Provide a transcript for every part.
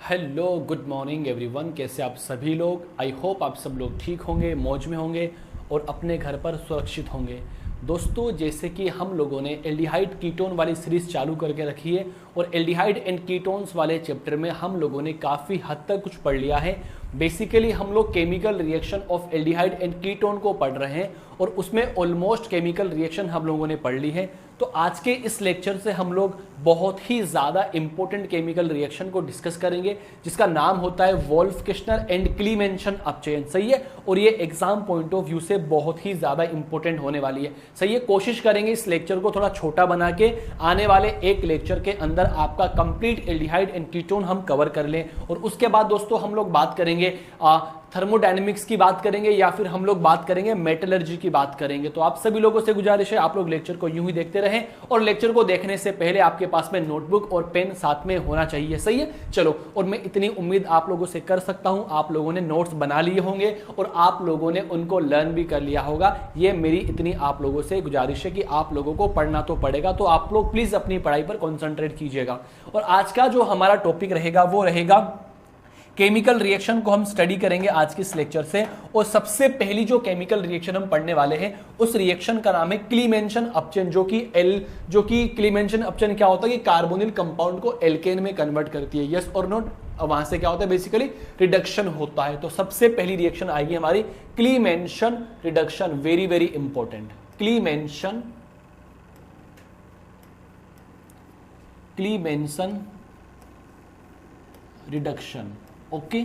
Hello good morning everyone, कैसे आप सभी लोग। आई होप आप सब लोग ठीक होंगे, मौज में होंगे और अपने घर पर सुरक्षित होंगे। दोस्तों, जैसे कि हम लोगों ने एल्डिहाइड कीटोन वाली सीरीज़ चालू करके रखी है और एल्डिहाइड एंड कीटोन्स वाले चैप्टर में हम लोगों ने काफ़ी हद तक कुछ पढ़ लिया है। बेसिकली हम लोग chemical reaction of aldehyde and ketone को पढ़ रहे हैं और उसमें ऑलमोस्ट केमिकल रिएक्शन हम लोगों ने पढ़ ली है। तो आज के इस लेक्चर से हम लोग बहुत ही ज़्यादा इंपॉर्टेंट केमिकल रिएक्शन को डिस्कस करेंगे, जिसका नाम होता है वोल्फ-किर्चनर एंड क्लीमेंशन अपचयन। सही है, और ये एग्जाम पॉइंट ऑफ व्यू से बहुत ही ज़्यादा इंपॉर्टेंट होने वाली है। सही है, कोशिश करेंगे इस लेक्चर को थोड़ा छोटा बना के आने वाले एक लेक्चर के अंदर आपका कंप्लीट एल्डिहाइड एंड कीटोन हम कवर कर लें। और उसके बाद दोस्तों हम लोग बात करेंगे थर्मोडायनेमिक्स की बात करेंगे या फिर हम लोग बात करेंगे मेटलर्जी की बात करेंगे। तो आप सभी लोगों से गुजारिश है आप लोग लेक्चर को यूं ही देखते रहें और लेक्चर को देखने से पहले आपके पास में नोटबुक और पेन साथ में होना चाहिए। सही है, चलो। और मैं इतनी उम्मीद आप लोगों से कर सकता हूं, आप लोगों ने नोट्स बना लिए होंगे और आप लोगों ने उनको लर्न भी कर लिया होगा। ये मेरी इतनी आप लोगों से गुजारिश है कि आप लोगों को पढ़ना तो पड़ेगा, तो आप लोग प्लीज अपनी पढ़ाई पर कॉन्सेंट्रेट कीजिएगा। और आज का जो हमारा टॉपिक रहेगा वो रहेगा केमिकल रिएक्शन को हम स्टडी करेंगे आज के इस लेक्चर से। और सबसे पहली जो केमिकल रिएक्शन हम पढ़ने वाले हैं उस रिएक्शन का नाम है क्लीमेंशन अपचयन, जो कि क्लीमेंशन अपचयन क्या होता है कि कार्बोनिल कंपाउंड को एल्केन में कन्वर्ट करती है। यस और नोट। वहां से क्या होता है, बेसिकली रिडक्शन होता है। तो सबसे पहली रिएक्शन आएगी हमारी क्लीमेंशन reduction, very very important. क्लीमेंशन reduction, okay.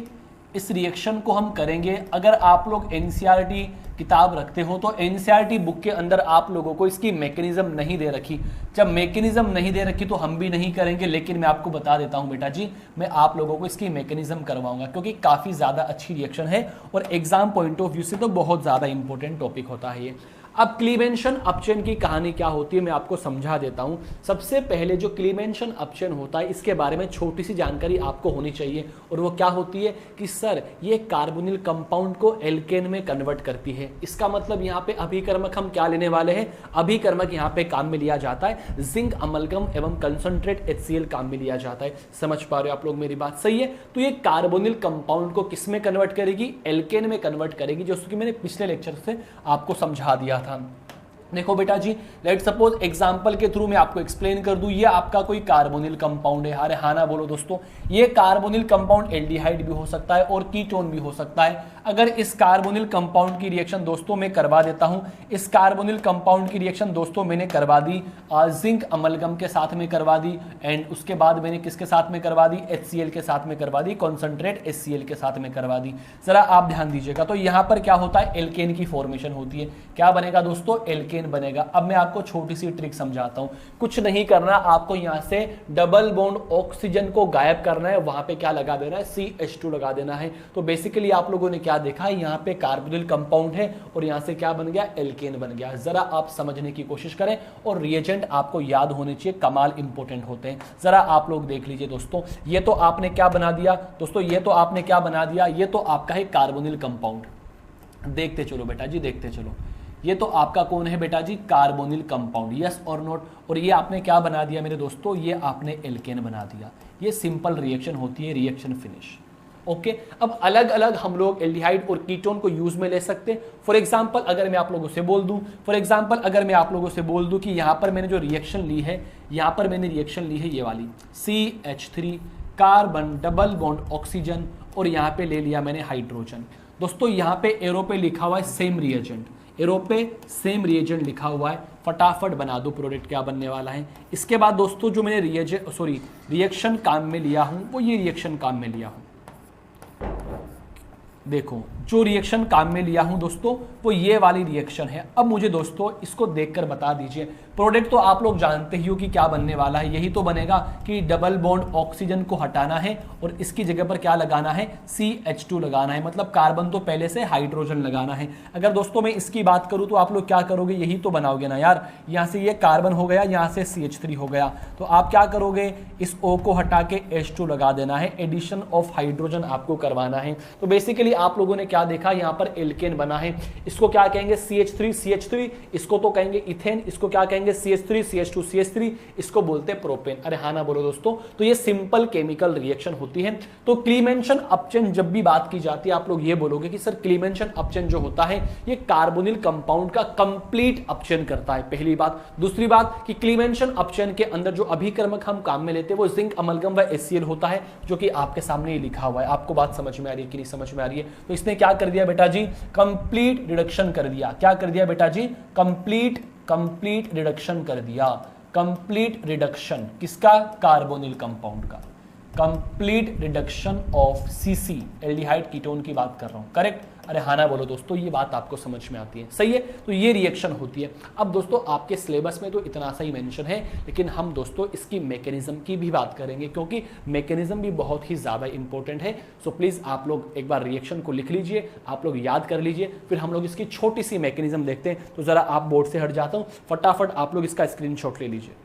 इस रिएक्शन को हम करेंगे। अगर आप लोग एनसीईआरटी किताब रखते हो तो एनसीईआरटी बुक के अंदर आप लोगों को इसकी मैकेनिज्म नहीं दे रखी। जब मैकेनिज्म नहीं दे रखी तो हम भी नहीं करेंगे, लेकिन मैं आपको बता देता हूं बेटा जी, मैं आप लोगों को इसकी मैकेनिज्म करवाऊंगा क्योंकि काफी ज्यादा अच्छी रिएक्शन है और एग्जाम पॉइंट ऑफ व्यू से तो बहुत ज्यादा इंपॉर्टेंट टॉपिक होता है ये। अब क्लीमेंशन अपचयन की कहानी क्या होती है मैं आपको समझा देता हूं। सबसे पहले जो क्लीमेंशन अपचयन होता है इसके बारे में छोटी सी जानकारी आपको होनी चाहिए, और वो क्या होती है कि सर ये कार्बोनिल कंपाउंड को एल्केन में कन्वर्ट करती है। इसका मतलब यहाँ पे अभिकर्मक हम क्या लेने वाले हैं, अभिकर्मक यहाँ पे काम में लिया जाता है जिंक अमलगम एवं कंसंट्रेट HCl काम में लिया जाता है। समझ पा रहे हो आप लोग मेरी बात, सही है। तो ये कार्बोनिल कंपाउंड को किस में कन्वर्ट करेगी, एल्केन में कन्वर्ट करेगी, जो कि मैंने पिछले लेक्चर से आपको समझा दिया था। देखो बेटा जी, लेट सपोज एग्जांपल के थ्रू मैं आपको एक्सप्लेन कर दूं, ये आपका कोई कार्बोनिल कंपाउंड है। अरे हाँ ना बोलो दोस्तों, ये कार्बोनिल कंपाउंड एल्डिहाइड भी हो सकता है और कीटोन भी हो सकता है। अगर इस कार्बोनिल कंपाउंड की रिएक्शन दोस्तों मैं करवा देता हूं, इस कार्बोनिल कंपाउंड की रिएक्शन दोस्तों मैंने करवा दी जिंक अमलगम के साथ में करवा दी, एंड उसके बाद मैंने किसके साथ में करवा दी, HCl के साथ में करवा दी, कॉन्सेंट्रेट HCl के साथ में करवा दी। जरा आप ध्यान दीजिएगा, तो यहां पर क्या होता है, एल्केन की फॉर्मेशन होती है। क्या बनेगा दोस्तों, एल्केन बनेगा। अब मैं आपको छोटी सी ट्रिक समझाता हूं, कुछ नहीं करना, आपको यहां से डबल बॉन्ड ऑक्सीजन को गायब करना है, वहां पे क्या लगा देना है, CH2 लगा देना है। तो बेसिकली आप लोगों ने क्या देखा, यहां पे कार्बोनिल कंपाउंड है और यहां से क्या बन गया, एल्केन बन गया। जरा आप समझने की कोशिश करें और रिएजेंट आपको याद होने चाहिए, कमाल इंपॉर्टेंट होते हैं। जरा आप लोग देख लीजिए दोस्तों, ये तो आपने क्या बना दिया दोस्तों, ये तो आपने क्या बना दिया, ये तो आपका है कार्बोनिल कंपाउंड। देखते चलो बेटा जी, देखते चलो, ये तो आपका कौन है बेटा जी, कार्बोनिल कंपाउंड। यस और नोट। और ये आपने क्या बना दिया मेरे दोस्तों, ये आपने एल्केन बना दिया। ये सिंपल रिएक्शन होती है, रिएक्शन फिनिश। ओके। अब अलग अलग हम लोग एल्डिहाइड और कीटोन को यूज में ले सकते हैं। फॉर एग्जांपल अगर मैं आप लोगों से बोल दूं कि यहां पर मैंने जो रिएक्शन ली है, यहां पर मैंने रिएक्शन ली है ये वाली CH3 carbon double bond oxygen, और यहां पे ले लिया मैंने हाइड्रोजन। दोस्तों यहां पे एरो पे लिखा हुआ है सेम रिएजेंट, एरो पे सेम रिएजेंट लिखा हुआ है। फटाफट बना दो प्रोडक्ट क्या बनने वाला है। इसके बाद दोस्तों जो मैंने रिएक्शन काम में लिया हूं वो ये रिएक्शन काम में लिया हूं। देखो जो रिएक्शन काम में लिया हूं दोस्तों वो ये वाली रिएक्शन है। अब मुझे दोस्तों इसको देखकर बता दीजिए, प्रोडक्ट तो आप लोग जानते ही हो कि क्या बनने वाला है, यही तो बनेगा कि डबल बॉन्ड ऑक्सीजन को हटाना है और इसकी जगह पर क्या लगाना है, CH2 लगाना है, मतलब कार्बन तो पहले से हाइड्रोजन लगाना है। अगर दोस्तों मैं इसकी बात करूं तो आप लोग क्या करोगे, यही तो बनाओगे ना यार, यहां से ये कार्बन हो गया, यहां से CH3 हो गया, तो आप क्या करोगे, इस O को हटा के H2 लगा देना है, एडिशन ऑफ हाइड्रोजन आपको करवाना है। तो बेसिकली आप लोगों ने क्या देखा, यहां पर एल्केन बना है, इसको क्या कहेंगे CH3, इसको तो कहेंगे इथेन, इसको क्या कहेंगे CH3, CH2, CH3, इसको बोलते हैं प्रोपेन। अरे हाँ ना बोलो दोस्तों। तो ये सिंपल केमिकल रिएक्शन होती है। तो क्लीमेंशन अपचयन जब भी बात की जाती है, आप लोग ये बोलोगे कि सर क्लीमेंशन अपचयन जो होता है ये कार्बोनिल कंपाउंड का कंप्लीट अपचयन करता है, पहली बात। दूसरी बात कि क्लीमेंशन अपचयन के अंदर जो अभिकर्मक हम काम में लेते हैं वो जिंक अमलगम व HCl होता है, जो कि आपके सामने ही लिखा हुआ है। आपको बात समझ में आ रही है कि नहीं समझ में आ रही है? तो इसने क्या कर दिया बेटा जी, कंप्लीट रिडक्शन कर दिया। क्या कर दिया बेटा जी, कंप्लीट रिडक्शन कर दिया। कंप्लीट रिडक्शन किसका, कार्बोनिल कंपाउंड का। Complete reduction of CC aldehyde ketone की बात कर रहा हूं, करेक्ट? अरे हाँ ना बोलो दोस्तों, ये बात आपको समझ में आती है, सही है? तो ये रिएक्शन होती है। अब दोस्तों आपके सिलेबस में तो इतना सा ही मेंशन है, लेकिन हम दोस्तों इसकी मैकेनिज्म की भी बात करेंगे, क्योंकि मैकेनिज्म भी बहुत ही ज़्यादा इंपॉर्टेंट है। सो प्लीज़ आप लोग एक बार रिएक्शन को लिख लीजिए, आप लोग याद कर लीजिए, फिर हम लोग इसकी छोटी सी मैकेनिज्म देखते हैं। तो ज़रा आप बोर्ड से हट जाता हूँ, फटाफट आप लोग इसका स्क्रीनशॉट ले लीजिए।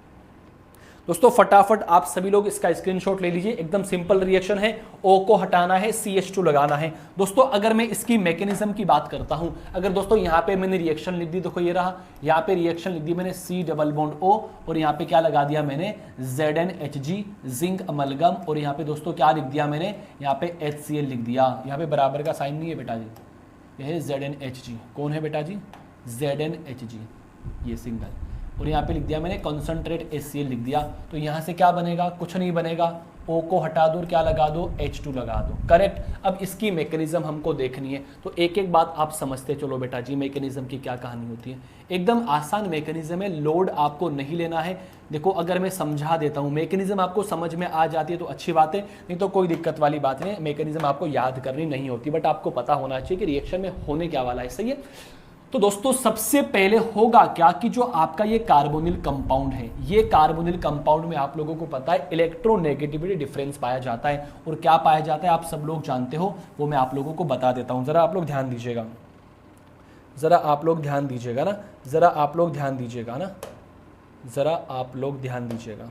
दोस्तों फटाफट आप सभी लोग इसका स्क्रीनशॉट ले लीजिए। एकदम सिंपल रिएक्शन है, O को हटाना है, CH2 लगाना है। दोस्तों अगर मैं इसकी मैकेनिज्म की बात करता हूं, अगर दोस्तों यहां पे मैंने रिएक्शन लिख दी, देखो ये रहा, यहां पे रिएक्शन लिख दी मैंने C डबल बॉन्ड O, और यहां पे क्या लगा दिया मैंने ZnHg जिंक अमलगम, और यहां पे दोस्तों क्या लिख दिया मैंने, यहां पे HCl लिख दिया। यहां पे बराबर का साइन नहीं है बेटा जी, यह है ZnHg। कौन है बेटा जी, ZnHg, ये सिंगल, और यहाँ पे लिख दिया मैंने कॉन्सेंट्रेट HCl लिख दिया। तो यहाँ से क्या बनेगा, कुछ नहीं बनेगा, O को हटा दो और क्या लगा दो, H2 लगा दो, करेक्ट? अब इसकी मैकेनिज्म हमको देखनी है, तो एक एक बात आप समझते चलो बेटा जी, मैकेनिज्म की क्या कहानी होती है। एकदम आसान मैकेनिज्म है, लोड आपको नहीं लेना है। देखो अगर मैं समझा देता हूँ, मैकेनिज्म आपको समझ में आ जाती है तो अच्छी बात है, नहीं तो कोई दिक्कत वाली बात नहीं। मैकेनिज्म आपको याद करनी नहीं होती, बट आपको पता होना चाहिए कि रिएक्शन में होने क्या वाला है, सही है? तो दोस्तों सबसे पहले होगा क्या कि जो आपका ये कार्बोनिल कंपाउंड है, ये कार्बोनिल कंपाउंड में आप लोगों को पता है इलेक्ट्रोनेगेटिविटी डिफरेंस पाया जाता है। और क्या पाया जाता है आप सब लोग जानते हो, वो मैं आप लोगों को बता देता हूं। जरा आप लोग ध्यान दीजिएगा, जरा आप लोग ध्यान दीजिएगा ना, जरा आप लोग ध्यान दीजिएगा ना, जरा आप लोग ध्यान दीजिएगा।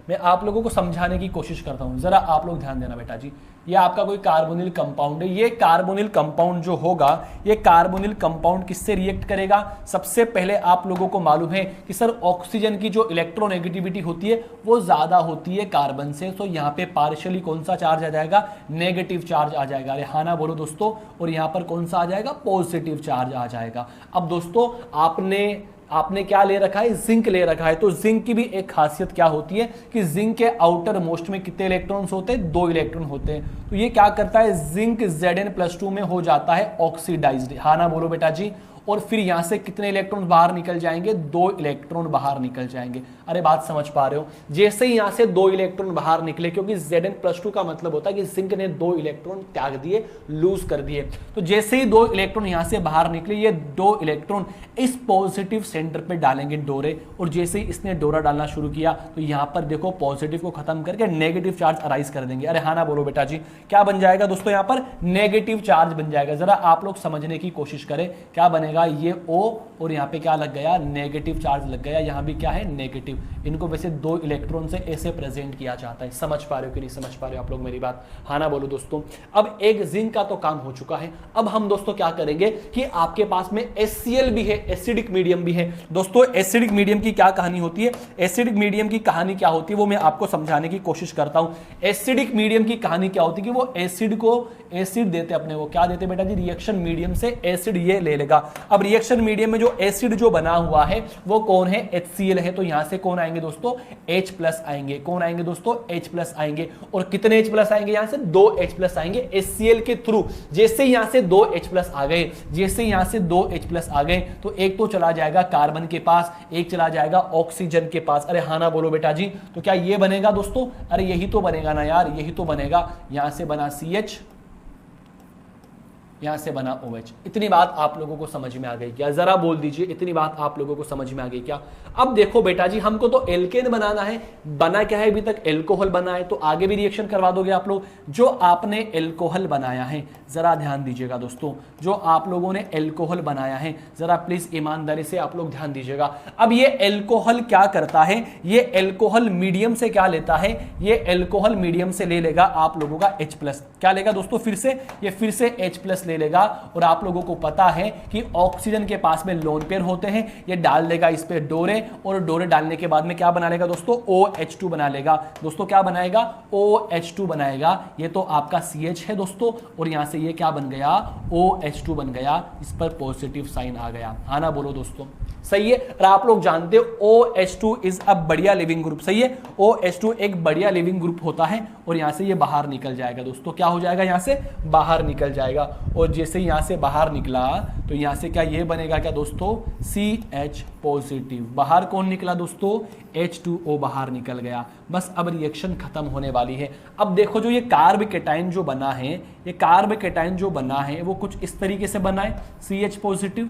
मैं आप लोगों को समझाने की कोशिश करता हूं, जरा आप लोग ध्यान देना बेटा जी। ये आपका कोई कार्बोनिल कंपाउंड है, ये कार्बोनिल कंपाउंड जो होगा, ये कार्बोनिल कंपाउंड किससे रिएक्ट करेगा? सबसे पहले आप लोगों को मालूम है कि सर ऑक्सीजन की जो इलेक्ट्रोनेगेटिविटी होती है वो ज्यादा होती है कार्बन से, तो यहाँ पे पार्शियली कौन सा चार्ज आ जाएगा, नेगेटिव चार्ज आ जाएगा। अरे हाँ ना बोलो दोस्तों, और यहाँ पर कौन सा आ जाएगा, पॉजिटिव चार्ज आ जाएगा। अब दोस्तों आपने क्या ले रखा है, जिंक ले रखा है। तो जिंक की भी एक खासियत क्या होती है कि जिंक के आउटर मोस्ट में कितने इलेक्ट्रॉन्स होते हैं, 2 इलेक्ट्रॉन होते हैं। तो ये क्या करता है, जिंक Zn+2 में हो जाता है ऑक्सीडाइज्ड। हाँ ना बोलो बेटा जी। और फिर यहां से कितने इलेक्ट्रॉन बाहर निकल जाएंगे, 2 इलेक्ट्रॉन बाहर निकल जाएंगे। अरे बात समझ पा रहे हो? जैसे ही यहां से 2 इलेक्ट्रॉन बाहर निकले, क्योंकि Zn+2 का मतलब होता है कि जिंक ने 2 इलेक्ट्रॉन त्याग दिए, लूज कर दिए। तो जैसे ही 2 इलेक्ट्रॉन यहां से बाहर निकले, ये 2 इलेक्ट्रॉन इस पॉजिटिव सेंटर पे डालेंगे डोरे, और जैसे ही इसने डोरा डालना शुरू किया तो यहां पर देखो पॉजिटिव को खत्म करके नेगेटिव चार्ज अराइज कर देंगे। अरे हाँ ना बोलो बेटा जी, क्या बन जाएगा दोस्तों, यहां पर नेगेटिव चार्ज बन जाएगा। जरा आप लोग समझने की कोशिश करें, क्या बनेगा, ये O और यहाँ पे क्या लग गया, नेगेटिव चार्ज लग गया। यहाँ भी क्या है, नेगेटिव। इनको वैसे 2 इलेक्ट्रॉन से ऐसे प्रेजेंट किया जाता है। समझ पा रहे हो कि नहीं समझ पा रहे हो आप लोग मेरी बात? हाँ ना बोलो दोस्तों। अब एक जिंक का तो काम हो चुका है, अब हम दोस्तों क्या करेंगे कि आपके पास में HCl भी है, एसिडिक मीडियम भी है। दोस्तों एसिडिक मीडियम की क्या कहानी होती है, एसिडिक मीडियम की कहानी क्या होती है वो मैं आपको समझाने की कोशिश करता हूं। एसिडिक मीडियम की कहानी क्या होती है कि वो एसिड को एसिड देते अपने को, क्या देते बेटा जी, रिएक्शन मीडियम से एसिड ये ले लेगा। अब रिएक्शन मीडियम में जो एसिड जो बना हुआ है वो कौन है, HCl है। तो यहां से कौन आएंगे दोस्तों, H+ आएंगे। कौन आएंगे दोस्तों, H+ आएंगे। और कितने H+ आएंगे, यहां से 2 H+ आएंगे HCl के थ्रू। जैसे यहां से 2 H+ आ गए, जैसे यहां से 2 H+ आ गए, तो एक तो चला जाएगा कार्बन के पास, एक चला जाएगा ऑक्सीजन के पास। अरे हाँ ना बोलो बेटा जी। तो क्या ये बनेगा दोस्तों, अरे यही तो बनेगा ना यार, यही तो बनेगा। यहां से बना CH, यहां से बना OH। इतनी बात आप लोगों को समझ में आ गई क्या? जरा बोल दीजिए, इतनी बात आप लोगों को समझ में आ गई क्या? अब देखो बेटा जी, हमको तो एल्केन बनाना है, बना क्या है अभी तक? एल्कोहल बना है, तो आगे भी रिएक्शन करवा दोगे आप लोग। जो आपने एल्कोहल बनाया है, जरा ध्यान दीजिएगा दोस्तों, जो आप लोगों ने एल्कोहल बनाया है, जरा प्लीज ईमानदारी से आप लोग ध्यान दीजिएगा। अब ये एल्कोहल क्या करता है? ये एल्कोहल मीडियम से क्या लेता है? ये एल्कोहल मीडियम से ले लेगा आप लोगों का H+। क्या लेगा दोस्तों? फिर से ये फिर से H+ ले लेगा, और आप लोगों को पता है कि ऑक्सीजन के पास में लोन पेयर होते हैं, ये डाल देगा इस पे डोरे, और डोरे डालने के बाद में क्या बना लेगा दोस्तों? OH2 बना लेगा। दोस्तों क्या बनाएगा? OH2 बनाएगा। ये तो आपका CH है दोस्तों, और यहां से ये क्या बन गया? OH2 बन गया। इस पर पॉजिटिव साइन आ गया। हाँ ना बोलो दोस्तों, सही है। और आप लोग जानते हो OH2 इज अ बढ़िया लिविंग ग्रुप, सही है। OH2 एक बढ़िया लिविंग ग्रुप होता है, और यहां से ये बाहर निकल जाएगा दोस्तों। क्या हो जाएगा? यहां से बाहर निकल जाएगा, और जैसे यहां से बाहर निकला तो यहां से क्या ये बनेगा क्या दोस्तों? CH positive. बाहर कौन निकला दोस्तों? H2O बाहर निकल गया। बस अब रिएक्शन खत्म होने वाली है। अब देखो, जो ये कार्ब केटाइन जो बना है, ये कार्ब केटाइन जो बना है वो कुछ इस तरीके से बना है, CH पॉजिटिव।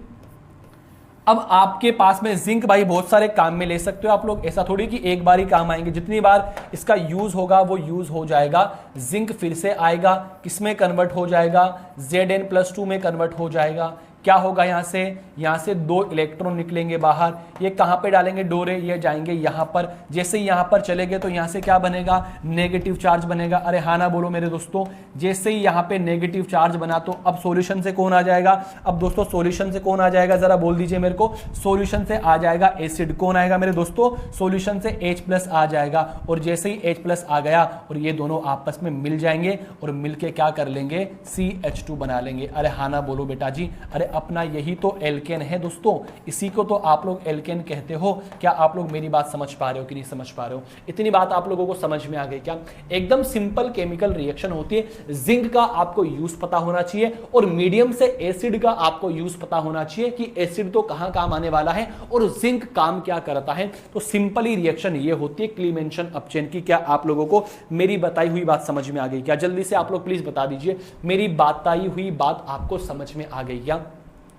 अब आपके पास में जिंक भाई बहुत सारे काम में ले सकते हो आप लोग, ऐसा थोड़ी कि एक बार ही काम आएंगे। जितनी बार इसका यूज होगा वो यूज हो जाएगा। जिंक फिर से आएगा, किसमें कन्वर्ट हो जाएगा? Zn+2 में कन्वर्ट हो जाएगा। क्या होगा? यहां से 2 इलेक्ट्रॉन निकलेंगे बाहर। ये कहां पे डालेंगे डोरे? ये जाएंगे यहां पर। जैसे ही यहां पर चले गए तो यहां से क्या बनेगा? नेगेटिव चार्ज बनेगा। अरे हाँ ना बोलो मेरे दोस्तों। जैसे ही यहां पे नेगेटिव चार्ज बना तो अब सॉल्यूशन से कौन आ जाएगा? अब दोस्तों सॉल्यूशन से कौन आ जाएगा? जरा बोल दीजिए मेरे को। सॉल्यूशन से आ जाएगा एसिड। कौन आएगा मेरे दोस्तों? सॉल्यूशन से H+ आ जाएगा, और जैसे ही H+ आ गया और ये दोनों आपस में मिल जाएंगे, और मिलके क्या कर लेंगे? CH2 बना लेंगे। अरे हाँ ना बोलो बेटा जी। अरे अपना यही तो एल्केन है दोस्तों, इसी को तो आप लोग एल्केन कहते हो। क्या आप लोग मेरी बात समझ पा रहे हो कि नहीं समझ पा रहे हो? इतनी बात आप लोगों को समझ में आ गई क्या? एकदम सिंपल केमिकल रिएक्शन होती है। जिंक का आपको यूज पता होना चाहिए, और मीडियम से एसिड का आपको यूज पता होना चाहिए कि एसिड तो कहां काम आने वाला है और जिंक काम क्या करता है। तो सिंपली रिएक्शन ये होती है क्लीमेंशन अपचेन की। क्या आप लोगों को मेरी बताई हुई बात समझ में आ गई क्या? जल्दी से आप लोग प्लीज बता दीजिए, मेरी बताई हुई बात आपको समझ में आ गई क्या?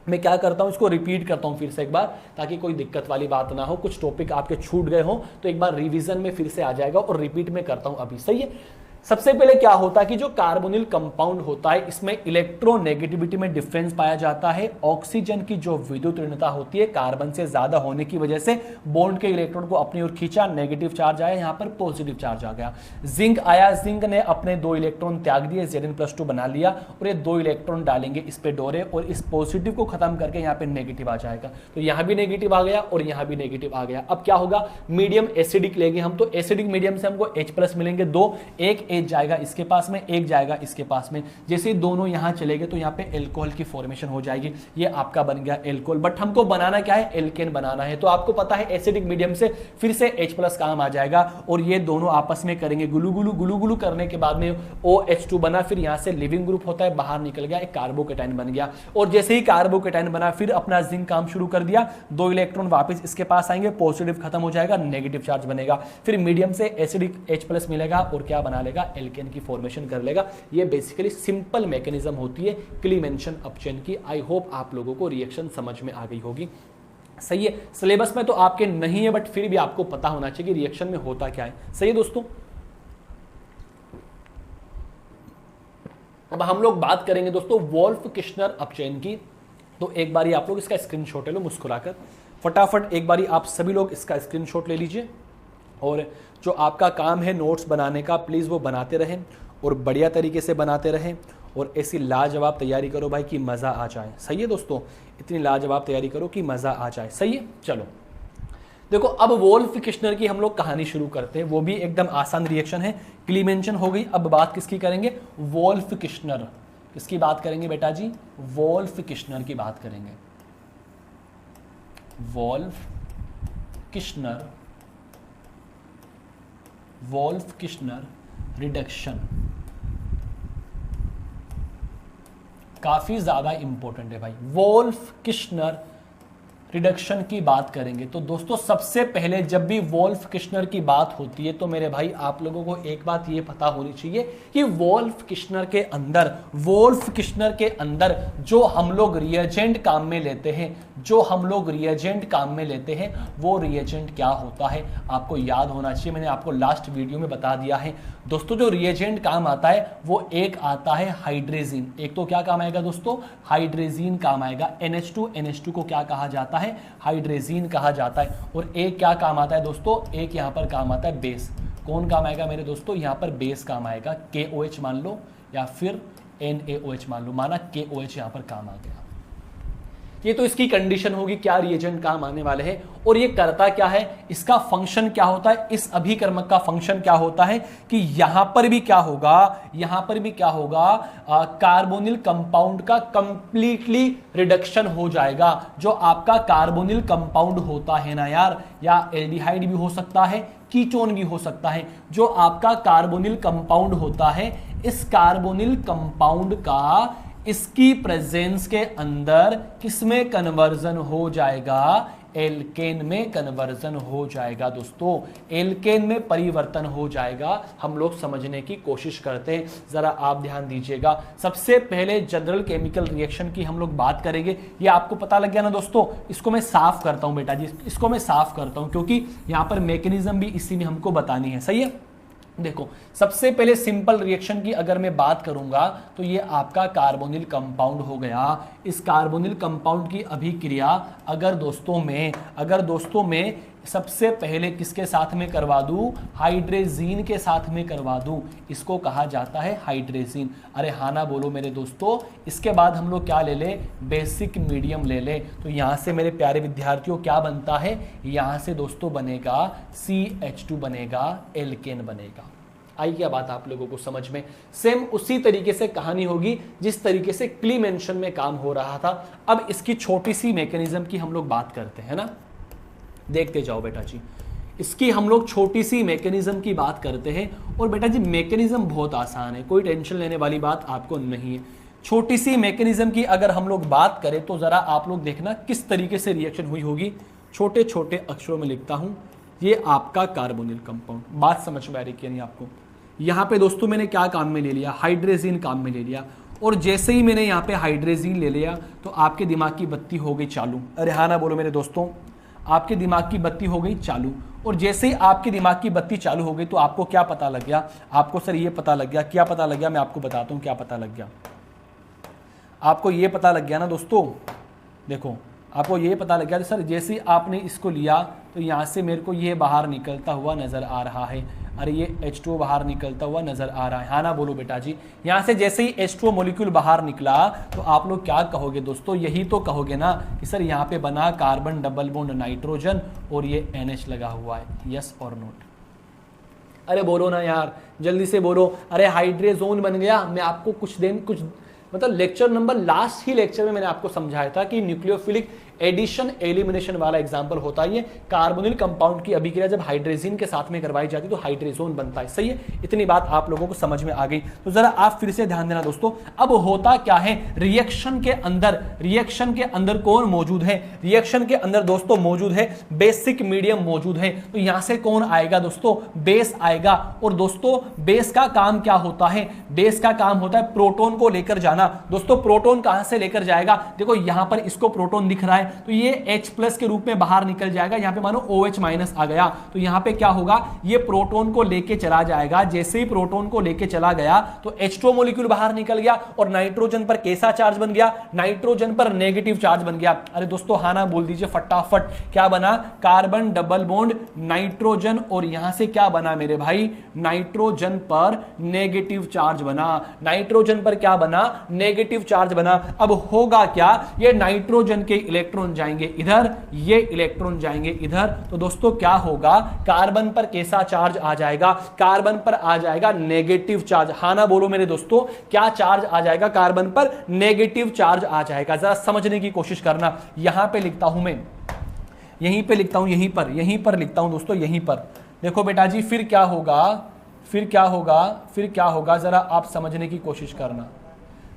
मैं क्या करता हूं, इसको रिपीट करता हूं फिर से एक बार, ताकि कोई दिक्कत वाली बात ना हो। कुछ टॉपिक आपके छूट गए हो तो एक बार रिवीजन में फिर से आ जाएगा, और रिपीट में करता हूं अभी, सही है। सबसे पहले क्या होता है कि जो कार्बोनिल कंपाउंड होता है, इसमें इलेक्ट्रोनेगेटिविटी में डिफरेंस पाया जाता है। ऑक्सीजन की जो विद्युत ऋणता होती है कार्बन से ज्यादा होने की वजह से बॉन्ड के इलेक्ट्रॉन को अपनी ओर खींचा, नेगेटिव चार्ज आया, यहां पर पॉजिटिव चार्ज आ गया। जिंक आया, जिंक ने अपने 2 इलेक्ट्रॉन त्याग दिए, Zn+2 बना लिया, और ये 2 इलेक्ट्रॉन डालेंगे इस पे डोरे, और इस पॉजिटिव को खत्म करके यहाँ पे नेगेटिव आ जाएगा। तो यहां भी नेगेटिव आ गया और यहां भी नेगेटिव आ गया। अब क्या होगा? मीडियम एसिडिक लेंगे हम, तो एसिडिक मीडियम से हमको H+ मिलेंगे 2, एक H जाएगा इसके पास में, एक जाएगा इसके पास में। जैसे दोनों यहां चले गए तो यहां पे एल्कोहल की फॉर्मेशन हो जाएगी। ये आपका बन गया एल्कोहल, बट हमको बनाना क्या है? एल्केन बनाना है। तो आपको पता है एसिडिक मीडियम से फिर से H+ काम आ जाएगा, और ये दोनों आपस में करेंगे गुलू गुलू। गुलू गुलू करने के बाद में OH2 बना, फिर यहां से लिविंग ग्रुप होता है, बाहर निकल गया, एक कार्बोकेटाइन बन गया। और जैसे ही कार्बोकेटाइन बना, फिर अपना जिंक काम शुरू कर दिया, 2 इलेक्ट्रॉन वापस इसके पास आएंगे, पॉजिटिव खत्म हो जाएगा, नेगेटिव चार्ज बनेगा, फिर मीडियम से एसिडिक H+ मिलेगा, और क्या बना लेगा? एल्केन की फॉर्मेशन कर लेगा। ये बेसिकली सिंपल मैकेनिज्म होती है क्लीमेंशन अपचेन की। आई होप आप लोगों को रिएक्शन समझ में आ गई होगी, सही है। सिलेबस में तो आपके नहीं है, बट फिर भी आपको पता होना चाहिए कि रिएक्शन में होता क्या है, सही है दोस्तों। अब हम लोग बात करेंगे दोस्तों वोल्फ किश्नर अपचेन की। तो एक बारी आप लोग इसका स्क्रीनशॉट ले लो मुस्कुराकर, फटाफट एक बारी आप सभी लोग इसका स्क्रीनशॉट ले लीजिए, और जो आपका काम है नोट्स बनाने का, प्लीज़ वो बनाते रहें, और बढ़िया तरीके से बनाते रहें, और ऐसी लाजवाब तैयारी करो भाई कि मज़ा आ जाए, सही है दोस्तों। इतनी लाजवाब तैयारी करो कि मज़ा आ जाए, सही है। चलो देखो, अब वोल्फ किश्नर की हम लोग कहानी शुरू करते हैं। वो भी एकदम आसान रिएक्शन है, क्लीमेंशन हो गई। अब बात किसकी करेंगे? Wolff Kishner. किसकी बात करेंगे बेटा जी? वोल्फ किश्नर की बात करेंगे। Wolff Kishner, Wolff Kishner reduction काफी ज्यादा इंपॉर्टेंट है भाई। वोल्फ किश्नर रिडक्शन की बात करेंगे तो दोस्तों सबसे पहले जब भी वोल्फ किश्नर की बात होती है तो मेरे भाई आप लोगों को एक बात ये पता होनी चाहिए कि वोल्फ किश्नर के अंदर जो हम लोग रिएजेंट काम में लेते हैं वो रिएजेंट क्या होता है आपको याद होना चाहिए। मैंने आपको लास्ट वीडियो में बता दिया है दोस्तों। जो रिएजेंट काम आता है वो एक आता है हाइड्रेजिन। एक तो क्या काम आएगा दोस्तों, हाइड्रेजिन काम आएगा। NH2 को क्या कहा जाता है, हाइड्रेजिन कहा जाता है। और एक क्या काम आता है दोस्तों, एक यहां पर काम आता है बेस। कौन काम आएगा मेरे दोस्तों, यहां पर बेस काम आएगा। KOH मान लो या फिर NaOH मान लो, माना KOH यहां पर काम आ गया। ये तो इसकी कंडीशन होगी क्या रिएजेंट काम आने वाले हैं। और ये करता क्या है, इसका फंक्शन क्या होता है, इस अभिकर्मक का फंक्शन क्या होता है कि यहां पर भी क्या होगा, कार्बोनिल कंपाउंड का कंप्लीटली रिडक्शन हो जाएगा। जो आपका कार्बोनिल कंपाउंड होता है ना यार, या एल्डिहाइड भी हो सकता है, कीटोन भी हो सकता है। जो आपका कार्बोनिल कंपाउंड होता है, इस कार्बोनिल कंपाउंड का इसकी प्रेजेंस के अंदर किसमें कन्वर्जन हो जाएगा, एल्केन में कन्वर्जन हो जाएगा दोस्तों, एल्केन में परिवर्तन हो जाएगा। हम लोग समझने की कोशिश करते हैं, जरा आप ध्यान दीजिएगा। सबसे पहले जनरल केमिकल रिएक्शन की हम लोग बात करेंगे। ये आपको पता लग गया ना दोस्तों। इसको मैं साफ करता हूं बेटा जी, इसको मैं साफ करता हूं क्योंकि यहां पर मैकेनिज्म भी इसी में हमको बतानी है। सही है, देखो सबसे पहले सिंपल रिएक्शन की अगर मैं बात करूंगा तो ये आपका कार्बोनिल कंपाउंड हो गया। इस कार्बोनिल कंपाउंड की अभिक्रिया अगर दोस्तों में सबसे पहले किसके साथ में करवा दूं, हाइड्रेजीन के साथ में करवा दूं, इसको कहा जाता है हाइड्रेजीन। अरे हाँ ना बोलो मेरे दोस्तों। इसके बाद हम लोग क्या ले ले, बेसिक मीडियम ले ले। तो यहां से मेरे प्यारे विद्यार्थियों क्या बनता है, यहां से दोस्तों बनेगा CH2 बनेगा, एल्केन बनेगा। आई क्या बात आप लोगों को समझ में। सेम उसी तरीके से कहानी होगी जिस तरीके से क्लीमेंशन में काम हो रहा था। अब इसकी छोटी सी मैकेनिज्म की हम लोग बात करते हैं ना, देखते जाओ बेटा जी। इसकी हम लोग छोटी सी मैकेनिज्म की बात करते हैं। और बेटा जी मैकेनिज्म बहुत आसान है, कोई टेंशन लेने वाली बात आपको नहीं है। छोटी सी मैकेनिज्म की अगर हम लोग बात करें तो जरा आप लोग देखना किस तरीके से रिएक्शन हुई होगी। छोटे छोटे अक्षरों में लिखता हूं, ये आपका कार्बोनिल कंपाउंड। बात समझ में आ रही कि नहीं आपको। यहां पे दोस्तों मैंने क्या काम में ले लिया, हाइड्रेजीन काम में ले लिया। और जैसे ही मैंने यहाँ पे हाइड्रेजीन ले लिया तो आपके दिमाग की बत्ती हो गई चालू। अरे हाँ ना बोलो मेरे दोस्तों, आपके दिमाग की बत्ती हो गई चालू। और जैसे ही आपके दिमाग की बत्ती चालू हो गई तो आपको क्या पता लग गया, आपको सर ये पता लग गया, क्या पता लग गया, मैं आपको बताता हूँ क्या पता लग गया। आपको ये पता लग गया ना दोस्तों, देखो आपको ये पता लग गया सर जैसे ही आपने इसको लिया तो यहाँ से मेरे को ये बाहर निकलता हुआ नजर आ रहा है। अरे ये H2O बाहर निकलता हुआ नजर आ रहा है। हाँ ना बोलो बेटा जी। यहाँ से जैसे ही H2O मॉलिक्यूल बाहर निकला तो आप लोग क्या कहोगे दोस्तों, यही तो कहोगे ना कि सर यहाँ पे बना कार्बन डबल बॉन्ड नाइट्रोजन और ये NH लगा हुआ है। यस और नोट। अरे बोलो ना यार, जल्दी से बोलो। अरे हाइड्रेजोन बन गया। मैं आपको कुछ मतलब लेक्चर नंबर लास्ट ही लेक्चर में मैंने आपको समझाया था कि न्यूक्लियोफिलिक एडिशन एलिमिनेशन वाला एग्जांपल होता है ये। कार्बोनिल कंपाउंड की अभिक्रिया जब हाइड्रेजीन के साथ में करवाई जाती है तो हाइड्रेजोन बनता है। सही है, इतनी बात आप लोगों को समझ में आ गई। तो जरा आप फिर से ध्यान देना दोस्तों। अब होता क्या है, रिएक्शन के अंदर कौन मौजूद है, रिएक्शन के अंदर दोस्तों मौजूद है बेसिक मीडियम मौजूद है। तो यहां से कौन आएगा दोस्तों, बेस आएगा। और दोस्तों बेस का काम क्या होता है, बेस का काम होता है प्रोटोन को लेकर जाना। दोस्तों प्रोटोन कहां से लेकर जाएगा, देखो यहां पर इसको प्रोटोन दिख रहा है तो ये H+ के रूप में बाहर निकल जाएगा। यहां पे मानो OH- आ गया तो यहां पे क्या होगा, ये प्रोटोन को लेके चला जाएगा। जैसे ही प्रोटोन को लेके चला गया तो H2O मॉलिक्यूल बाहर निकल गया और नाइट्रोजन पर कैसा चार्ज बन गया, नाइट्रोजन पर नेगेटिव चार्ज बन गया। अरे दोस्तों हाँ ना बोल दीजिए फटाफट। क्या बना, कार्बन डबल बॉन्ड नाइट्रोजन और यहां से क्या बना मेरे भाई, नाइट्रोजन पर नेगेटिव चार्ज बना। नाइट्रोजन पर क्या बना, नेगेटिव चार्ज बना। अब होगा क्या, ये नाइट्रोजन के इलेक्ट्रॉन जाएंगे इधर, ये इलेक्ट्रॉन जाएंगे इधर। तो दोस्तों क्या होगा, कार्बन पर कैसा चार्ज आ जाएगा, कार्बन पर आ जाएगा नेगेटिव चार्ज। हाँ ना बोलो मेरे दोस्तों, क्या चार्ज आ जाएगा, कार्बन पर नेगेटिव चार्ज आ जाएगा। जरा समझने की कोशिश करना। यहां पे लिखता हूं मैं, यहीं पे लिखता हूं, यहीं पर लिखता हूं दोस्तों, यहीं पर। देखो बेटा जी फिर क्या होगा, जरा आप समझने की कोशिश करना।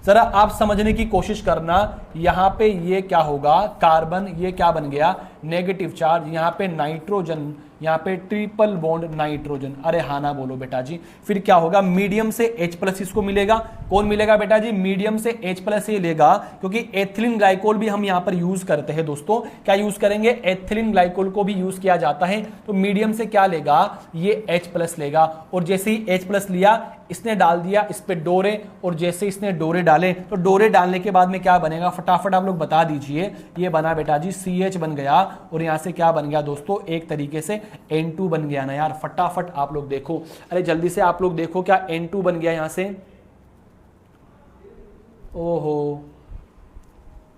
जरा आप समझने की कोशिश करना, यहां पे ये क्या होगा, कार्बन, ये क्या बन गया, नेगेटिव चार्ज, यहां पे नाइट्रोजन, यहां पे ट्रिपल बॉन्ड नाइट्रोजन। अरे हाँ ना बोलो बेटा जी, फिर क्या होगा, मीडियम से H+ इसको मिलेगा। कौन मिलेगा बेटा जी, मीडियम से H+ ये लेगा, क्योंकि एथिलीन ग्लाइकोल भी हम यहां पर यूज करते हैं दोस्तों। क्या यूज करेंगे, एथिलीन ग्लाइकोल को भी यूज किया जाता है। तो मीडियम से क्या लेगा, ये H+ लेगा, और जैसे ही H+ लिया, इसने डाल दिया इस पे डोरे, और जैसे इसने डोरे डाले, तो डोरे डालने के बाद में क्या बनेगा, फटाफट आप लोग बता दीजिए। ये बना बेटा जी CH बन गया, और यहां से क्या बन गया दोस्तों, एक तरीके से N2 बन गया ना यार। फटाफट आप लोग देखो, अरे जल्दी से आप लोग देखो, क्या N2 बन गया यहां से। ओहो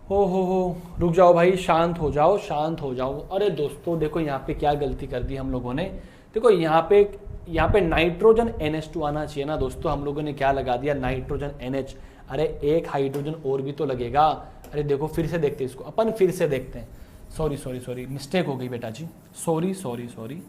हो, रुक जाओ भाई, शांत हो जाओ, शांत हो जाओ। अरे दोस्तों देखो यहाँ पे क्या गलती कर दी हम लोगों ने। देखो यहाँ पे नाइट्रोजन NH2 आना चाहिए ना दोस्तों, हम लोगों ने क्या लगा दिया, नाइट्रोजन NH। अरे एक हाइड्रोजन और भी तो लगेगा। अरे देखो फिर से देखते हैं इसको, अपन फिर से देखते हैं। सॉरी, मिस्टेक हो गई बेटा जी, सॉरी,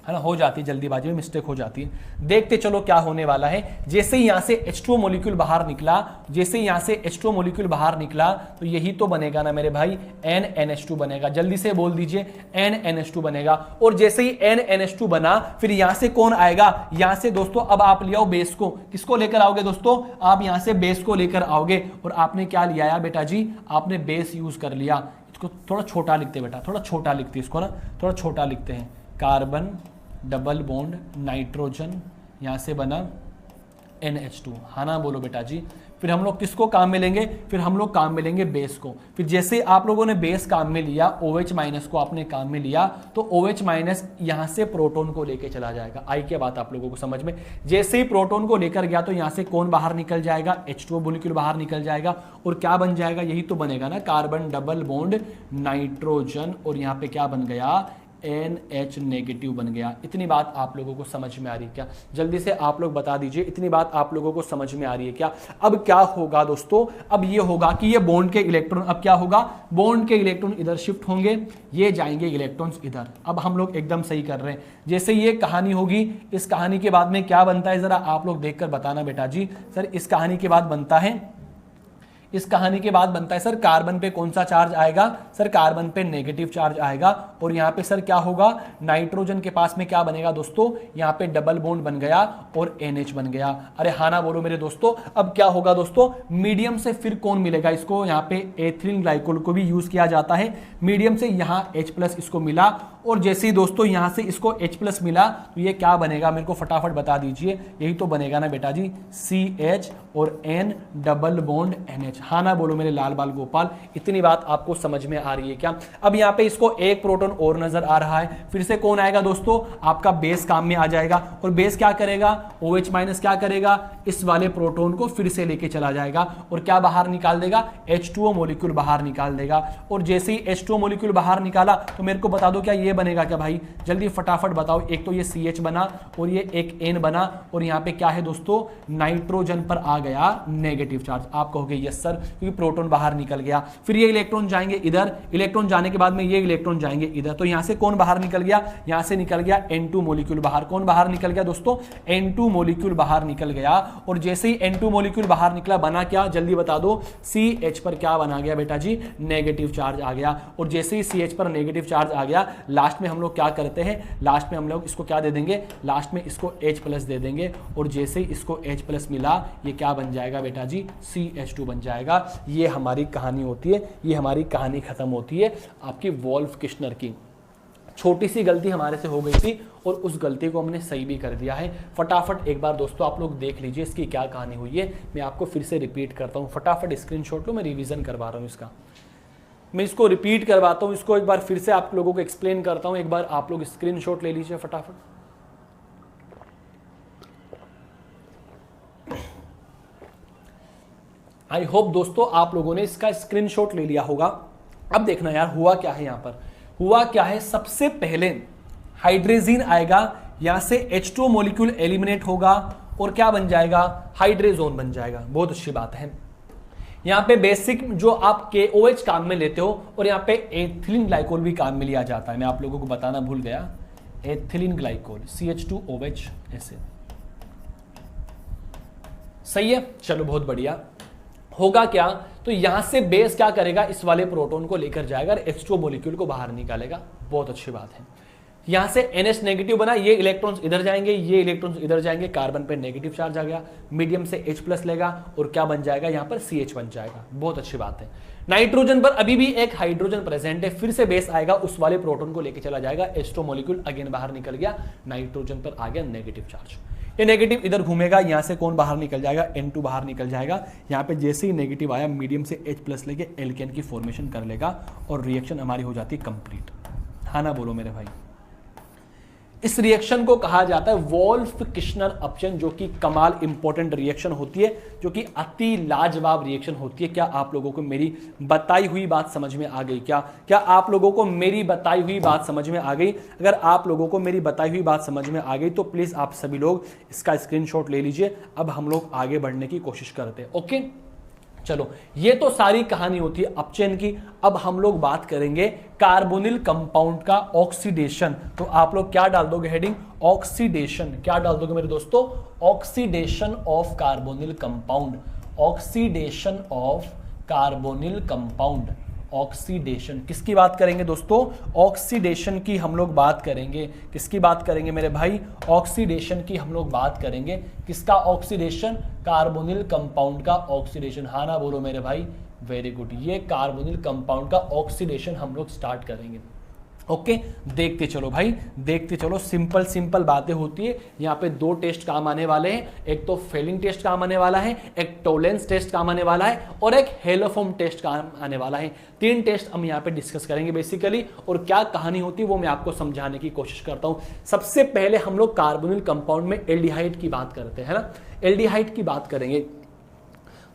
है ना, हो जाती है जल्दीबाजी में, मिस्टेक हो जाती है। देखते चलो क्या होने वाला है। जैसे ही यहां से H2O मॉलिक्यूल बाहर निकला, जैसे ही यहां से H2O मॉलिक्यूल बाहर निकला, तो यही तो बनेगा ना मेरे भाई, NNH2 बनेगा। जल्दी से बोल दीजिए, NNH2 बनेगा। और जैसे ही NNH2 बना, फिर यहां से कौन आएगा, यहां से दोस्तों अब आप ले आओ बेस को। किसको लेकर आओगे दोस्तों, आप यहां से बेस को लेकर आओगे। और आपने क्या लिया यार बेटा जी, आपने बेस यूज कर लिया। इसको थोड़ा छोटा लिखते बेटा, थोड़ा छोटा लिखते इसको ना, थोड़ा छोटा लिखते हैं। कार्बन डबल बॉन्ड नाइट्रोजन, यहां से बना NH2, हाँ ना बोलो बेटा जी। फिर हम लोग किसको काम में लेंगे, फिर हम लोग काम में लेंगे बेस को। फिर जैसे आप लोगों ने बेस काम में लिया, OH- को आपने काम में लिया, तो OH- यहां से प्रोटॉन को लेके चला जाएगा। आई क्या बात आप लोगों को समझ में। जैसे ही प्रोटॉन को लेकर गया, तो यहां से कौन बाहर निकल जाएगा, H2O मॉलिक्यूल बाहर निकल जाएगा। और क्या बन जाएगा, यही तो बनेगा ना, कार्बन डबल बॉन्ड नाइट्रोजन, और यहां पे क्या बन गया, NH नेगेटिव बन गया। इतनी बात आप लोगों को समझ में आ रही है क्या, जल्दी से आप लोग बता दीजिए, इतनी बात आप लोगों को समझ में आ रही है क्या। अब क्या होगा दोस्तों, अब ये होगा कि ये बॉन्ड के इलेक्ट्रॉन, अब क्या होगा, बॉन्ड के इलेक्ट्रॉन इधर शिफ्ट होंगे, ये जाएंगे इलेक्ट्रॉन्स इधर। अब हम लोग एकदम सही कर रहे हैं। जैसे ये कहानी होगी, इस कहानी के बाद में क्या बनता है, जरा आप लोग देखकर बताना बेटा जी। सर इस कहानी के बाद बनता है, इस कहानी के बाद बनता है सर, कार्बन पे कौन सा चार्ज आएगा, सर कार्बन पे नेगेटिव चार्ज आएगा। और यहाँ पे सर क्या होगा, नाइट्रोजन के पास में क्या बनेगा दोस्तों, यहाँ पे डबल बॉन्ड बन गया और NH बन गया। अरे हाँ ना बोलो मेरे दोस्तों। अब क्या होगा दोस्तों, मीडियम से फिर कौन मिलेगा इसको, यहाँ पे एथिलीन ग्लाइकोल को भी यूज किया जाता है। मीडियम से यहाँ H+ इसको मिला, और जैसे ही दोस्तों यहाँ से इसको H+ मिला, तो ये क्या बनेगा, मेरे को फटाफट बता दीजिए। यही तो बनेगा ना बेटा जी, CH और N डबल बॉन्ड NH। हाँ ना बोलो मेरे लाल बाल गोपाल, इतनी बात आपको समझ में आ रही है क्या। अब यहाँ पे इसको एक प्रोटॉन और नजर आ रहा है। फिर से कौन आएगा दोस्तों, आपका बेस काम में आ जाएगा। और बेस क्या करेगा, OH- क्या करेगा, इस वाले प्रोटॉन को फिर से लेके चला जाएगा, और क्या बाहर निकाल देगा, H2O मॉलिक्यूल बाहर निकाल देगा। और जैसे ही H2O मॉलिक्यूल बाहर निकाला, तो मेरे को बता दो क्या ये बनेगा क्या भाई, जल्दी फटाफट बताओ। एक तो ये CH बना, और ये एक N बना, और यहाँ पे क्या है दोस्तों, नाइट्रोजन पर आ गया नेगेटिव चार्ज। आप कहोगे यस सर, क्योंकि प्रोटॉन बाहर निकल गया। फिर ये इलेक्ट्रॉन जाएंगे इधर, इलेक्ट्रॉन जाने के बाद में ये इलेक्ट्रॉन जाएंगे इधर। तो यहां से कौन बाहर निकल गया, यहां से निकल गया N2 मॉलिक्यूल बाहर। कौन बाहर निकल गया दोस्तों, N2 मॉलिक्यूल बाहर निकल गया। और जैसे ही N2 मॉलिक्यूल बाहर निकला, बना क्या, जल्दी बता दो, CH पर क्या बना गया बेटा जी, नेगेटिव चार्ज आ गया। और जैसे ही CH पर नेगेटिव चार्ज आ गया, लास्ट में हम लोग क्या करते हैं, लास्ट में हम लोग इसको क्या दे देंगे, लास्ट में इसको H+ दे देंगे। और जैसे ही इसको H+ मिला, ये क्या बन जाएगा बेटा जी, CH2 बन जाएगा। ये हमारी कहानी होती है, ये हमारी कहानी खत्म होती है आपकी वोल्फ किश्नर की। छोटी सी गलती हमारे से हो गई थी, और उस गलती को हमने सही भी कर दिया है। फटाफट एक बार दोस्तों आप लोग देख लीजिए इसकी क्या कहानी हुई है। मैं आपको फिर से रिपीट करता हूँ, फटाफट स्क्रीनशॉट लो, मैं रिवीजन करवा रहा हूँ इसका। मैं इसको रिपीट करवाता हूँ, इसको एक बार फिर से आप लोगों को एक्सप्लेन करता हूँ। एक बार आप लोग स्क्रीनशॉट ले लीजिए फटाफट। आई होप दोस्तों आप लोगों ने इसका स्क्रीनशॉट ले लिया होगा। अब देखना यार हुआ क्या है, यहां पर हुआ क्या है। सबसे पहले हाइड्रोजन आएगा, यहां से H2O मॉलिक्यूल एलिमिनेट होगा, और क्या बन जाएगा, हाइड्रोजोन बन जाएगा। बहुत अच्छी बात है। यहां पे बेसिक जो आप KOH काम में लेते हो, और यहां पे एथिलीन ग्लाइकोल भी काम में लिया जाता है। मैं आप लोगों को बताना भूल गया, एथिलीन ग्लाइकोल CH2OH ऐसे। सही है, चलो बहुत बढ़िया। होगा क्या, तो यहां से बेस क्या करेगा, इस वाले प्रोटॉन को लेकर जाएगा और H2 मॉलिक्यूल को बाहर निकालेगा। बहुत अच्छी बात है। यहां से NH नेगेटिव बना, ये इलेक्ट्रॉन्स इधर जाएंगे, ये इलेक्ट्रॉन्स इधर जाएंगे, कार्बन पे नेगेटिव चार्ज आ गया, मीडियम से H+ लेगा और क्या बन जाएगा, यहां पर CH बन जाएगा। बहुत अच्छी बात है। नाइट्रोजन पर अभी भी एक हाइड्रोजन प्रेजेंट है, फिर से बेस आएगा, उस वाले प्रोटॉन को लेकर चला जाएगा, H2 मॉलिक्यूल अगेन बाहर निकल गया, नाइट्रोजन पर आ गया नेगेटिव चार्ज। ये नेगेटिव इधर घूमेगा, यहां से कौन बाहर निकल जाएगा, N2 बाहर निकल जाएगा। यहां पे जैसे ही नेगेटिव आया, मीडियम से H+ लेके एल्केन की फॉर्मेशन कर लेगा और रिएक्शन हमारी हो जाती है कंप्लीट। हाँ ना बोलो मेरे भाई। इस रिएक्शन को कहा जाता है वोल्फ किश्नर अपचन, जो कि कमाल इंपॉर्टेंट रिएक्शन होती है, जो कि अति लाजवाब रिएक्शन होती है। क्या आप लोगों को मेरी बताई हुई बात समझ में आ गई? क्या आप लोगों को मेरी बताई हुई बात समझ में आ गई? अगर आप लोगों को मेरी बताई हुई बात समझ में आ गई तो प्लीज आप सभी लोग इसका स्क्रीनशॉट ले लीजिए। अब हम लोग आगे बढ़ने की कोशिश करते हैं। ओके, चलो, ये तो सारी कहानी होती है अपचेन की। अब हम लोग बात करेंगे कार्बोनिल कंपाउंड का ऑक्सीडेशन। तो आप लोग क्या डाल दोगे हेडिंग, ऑक्सीडेशन। क्या डाल दोगे मेरे दोस्तों, oxidation of carbonyl compound, oxidation of carbonyl compound. Oxidation किसकी बात करेंगे दोस्तों, ऑक्सीडेशन की हम लोग बात करेंगे। किसकी बात करेंगे मेरे भाई, ऑक्सीडेशन की हम लोग बात करेंगे। किसका ऑक्सीडेशन, कार्बोनिल कंपाउंड का ऑक्सीडेशन। हाँ ना बोलो मेरे भाई, वेरी गुड। ये कार्बोनिल कंपाउंड का ऑक्सीडेशन हम लोग स्टार्ट करेंगे। ओके, देखते चलो भाई, देखते चलो। सिंपल सिंपल बातें होती है। यहाँ पे दो टेस्ट काम आने वाले हैं, एक तो फेलिंग टेस्ट काम आने वाला है, एक टोलेंस टेस्ट काम आने वाला है और एक हेलोफॉर्म टेस्ट काम आने वाला है। तीन टेस्ट हम यहाँ पे डिस्कस करेंगे बेसिकली, और क्या कहानी होती है वो मैं आपको समझाने की कोशिश करता हूँ। सबसे पहले हम लोग कार्बोनिल कंपाउंड में एल्डिहाइड की बात करते हैं, है ना। एल्डिहाइड की बात करेंगे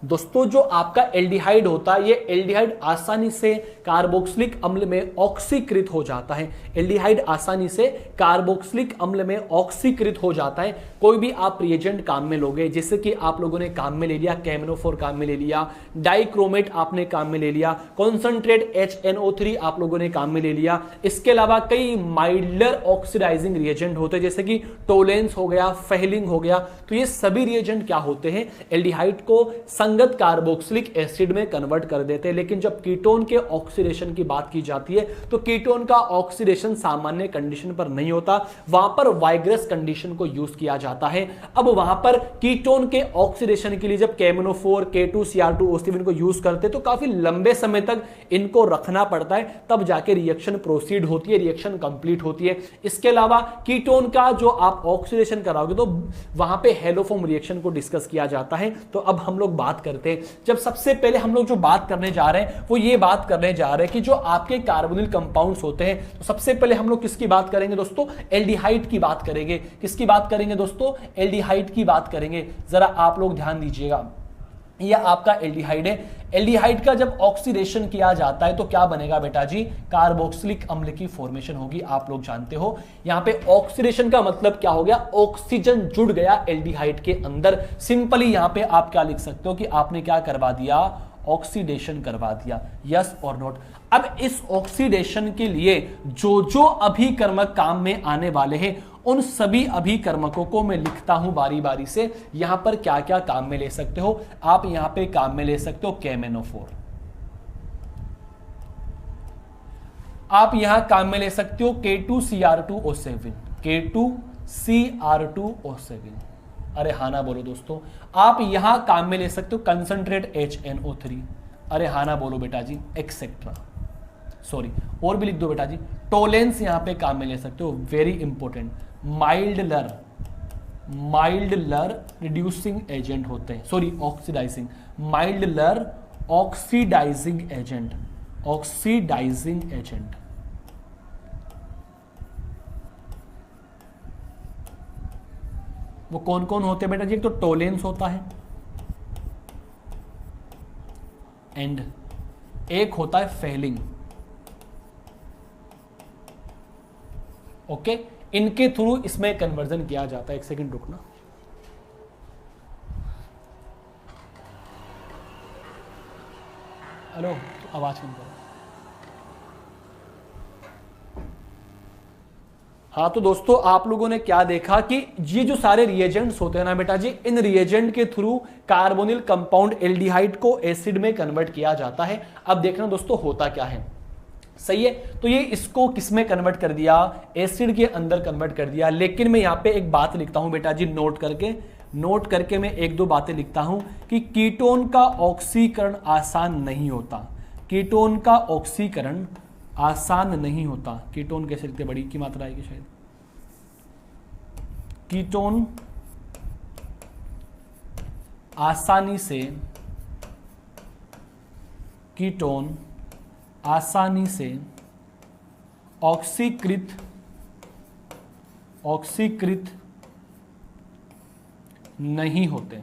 दोस्तों। जो आपका एल्डिहाइड होता है, ये एल्डिहाइड आसानी से कार्बोक्सिलिक अम्ल में ऑक्सीकृत हो जाता है। एल्डिहाइड आसानी से कार्बोक्सिलिक अम्ल में ऑक्सीकृत हो जाता है। कोई भी आप रिएजेंट काम में लोगे, जैसे कि आप लोगों ने काम में ले लिया KMnO4 काम में ले लिया, डाइक्रोमेट आपने काम में ले लिया, कॉन्सेंट्रेट HNO3 आप लोगों ने काम में ले लिया। इसके अलावा कई माइल्डर ऑक्सीडाइजिंग रिएजेंट होते हैं, जैसे कि टोलेंस हो गया, फेलिंग हो गया। तो ये सभी रिएजेंट क्या होते हैं, एल्डिहाइड को संगत कार्बोक्सिलिक एसिड में कन्वर्ट कर देते हैं। लेकिन जब कीटोन के ऑक्सीडेशन की बात की जाती है तो कीटोन का ऑक्सीडेशन सामान्य कंडीशन पर नहीं होता, वहां पर वाइग्रस कंडीशन को यूज किया जाता है। अब वहां पर कीटोन के ऑक्सीडेशन के लिए जब KMnO4, K2Cr2O7 इनको यूज करते हैं तो काफी लंबे समय तक इनको रखना पड़ता है, तब जाके रिएक्शन प्रोसीड होती है, रिएक्शन कंप्लीट होती है। इसके अलावा कीटोन का जो आप ऑक्सीडेशन कराओगे तो वहां पे हेलोफॉर्म रिएक्शन को डिस्कस किया जाता है। तो अब हम लोग बात करते हैं, जब सबसे पहले हम लोग जो बात करने जा रहे हैं वो ये बात करने जा रहे हैं कि जो आपके कार्बोनिल कंपाउंड्स होते हैं, तो सबसे पहले हम लोग किसकी बात करेंगे दोस्तों, एल्डिहाइड की बात करेंगे। किसकी बात करेंगे दोस्तों, एल्डिहाइड की बात करेंगे। जरा आप लोग ध्यान दीजिएगा, यह आपका एल्डिहाइड है। एल्डिहाइड का जब ऑक्सीडेशन किया जाता है तो क्या बनेगा बेटा जी, कार्बोक्सिलिक अम्ल की फॉर्मेशन होगी। आप लोग जानते हो यहां पे ऑक्सीडेशन का मतलब क्या हो गया, ऑक्सीजन जुड़ गया एल्डिहाइड के अंदर। सिंपली यहां पे आप क्या लिख सकते हो कि आपने क्या करवा दिया, ऑक्सीडेशन करवा दिया। यस और नोट। अब इस ऑक्सीडेशन के लिए जो जो अभिकर्मक काम में आने वाले हैं उन सभी अभिकर्मकों को मैं लिखता हूं बारी बारी से। यहां पर क्या क्या काम में ले सकते हो आप, यहां पे काम में ले सकते हो KMnO4, आप यहां काम में ले सकते हो K2Cr2O7, K2Cr2O7। अरे हाँ ना बोलो दोस्तों। आप यहां काम में ले सकते हो कंसंट्रेट HNO3। अरे हाँ ना बोलो बेटा जी, एक्सेट्रा। सॉरी, और भी लिख दो बेटा जी। टोलेंस यहां पे काम में ले सकते हो, very important. Milder reducing agent होते हैं, sorry oxidising, milder oxidising agent, oxidising agent. वो कौन कौन होते हैं बेटा जी, एक तो टोलेंस होता है एंड एक होता है फेलिंग। ओके, इनके थ्रू इसमें कन्वर्जन किया जाता है। एक सेकंड रुकना, हेलो, आवाज कम करो। हाँ तो दोस्तों आप लोगों ने क्या देखा कि ये जो सारे रिएजेंट्स होते हैं ना बेटा जी, इन रिएजेंट के थ्रू कार्बोनिल कंपाउंड एल्डिहाइड को एसिड में कन्वर्ट किया जाता है। अब देखना दोस्तों होता क्या है, सही है। तो ये इसको किस में कन्वर्ट कर दिया, एसिड के अंदर कन्वर्ट कर दिया। लेकिन मैं यहां पे एक बात लिखता हूं बेटा जी, नोट करके मैं एक दो बातें लिखता हूं कि कीटोन का ऑक्सीकरण आसान नहीं होता। कीटोन का ऑक्सीकरण आसान नहीं होता। कीटोन कैसे लिखते, बड़ी की मात्रा आएगी शायद। कीटोन आसानी से ऑक्सीकृत नहीं होते।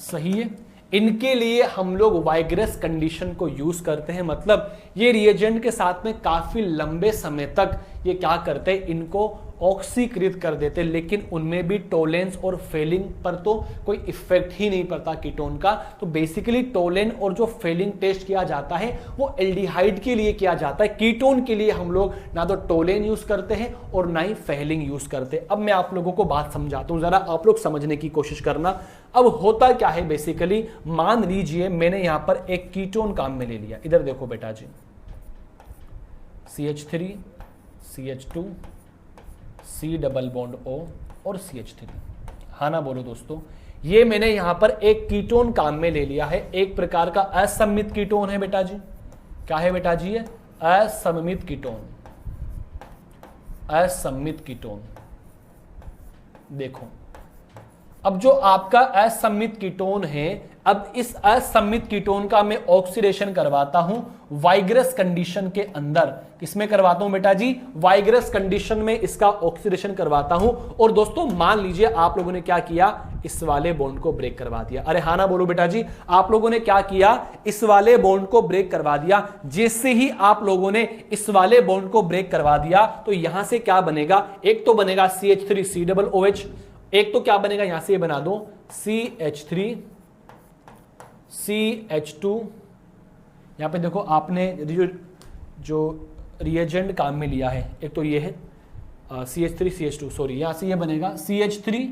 सही है। इनके लिए हम लोग वाइग्रस कंडीशन को यूज करते हैं, मतलब ये रिएजेंट के साथ में काफी लंबे समय तक ये क्या करते हैं, इनको ऑक्सीकृत कर देते, लेकिन उनमें भी टोलेंस और फेलिंग पर तो कोई इफेक्ट ही नहीं पड़ता कीटोन का। तो बेसिकली टोलेन और जो फेलिंग टेस्ट किया जाता है वो एल्डिहाइड के लिए किया जाता है। कीटोन के लिए हम लोग ना तो टोलेन यूज करते हैं और ना ही फेलिंग यूज करते। अब मैं आप लोगों को बात समझाता हूं, जरा आप लोग समझने की कोशिश करना। अब होता क्या है बेसिकली, मान लीजिए मैंने यहां पर एक कीटोन काम में ले लिया। इधर देखो बेटा जी, CH3 CH2 C double bond O और CH3। हाँ ना बोलो दोस्तों, ये मैंने यहां पर एक कीटोन काम में ले लिया है। एक प्रकार का असममित कीटोन है बेटा जी। क्या है बेटा जी ये? असममित कीटोन। देखो अब जो आपका असममित कीटोन है, अब इस असममित कीटोन का मैं ऑक्सीडेशन करवाता हूं वाइग्रस कंडीशन के अंदर। किसमें करवाता हूं बेटा जी? वाइग्रस कंडीशन में इसका ऑक्सीडेशन करवाता हूं। और दोस्तों मान लीजिए आप लोगों ने क्या किया, इस वाले बॉन्ड को ब्रेक करवा दिया। अरे हाँ ना बोलो बेटा जी, आप लोगों ने क्या किया, इस वाले बॉन्ड को ब्रेक करवा दिया। जैसे ही आप लोगों ने इस वाले बॉन्ड को ब्रेक करवा दिया तो यहां से क्या बनेगा, एक तो बनेगा CH3 C डबल OH, एक तो क्या बनेगा, यहां से ये बना दो CH3 CH2। यहां पे देखो आपने जो रिएजेंट काम में लिया है, एक तो ये है CH3 CH2, सॉरी यहां से ये बनेगा CH3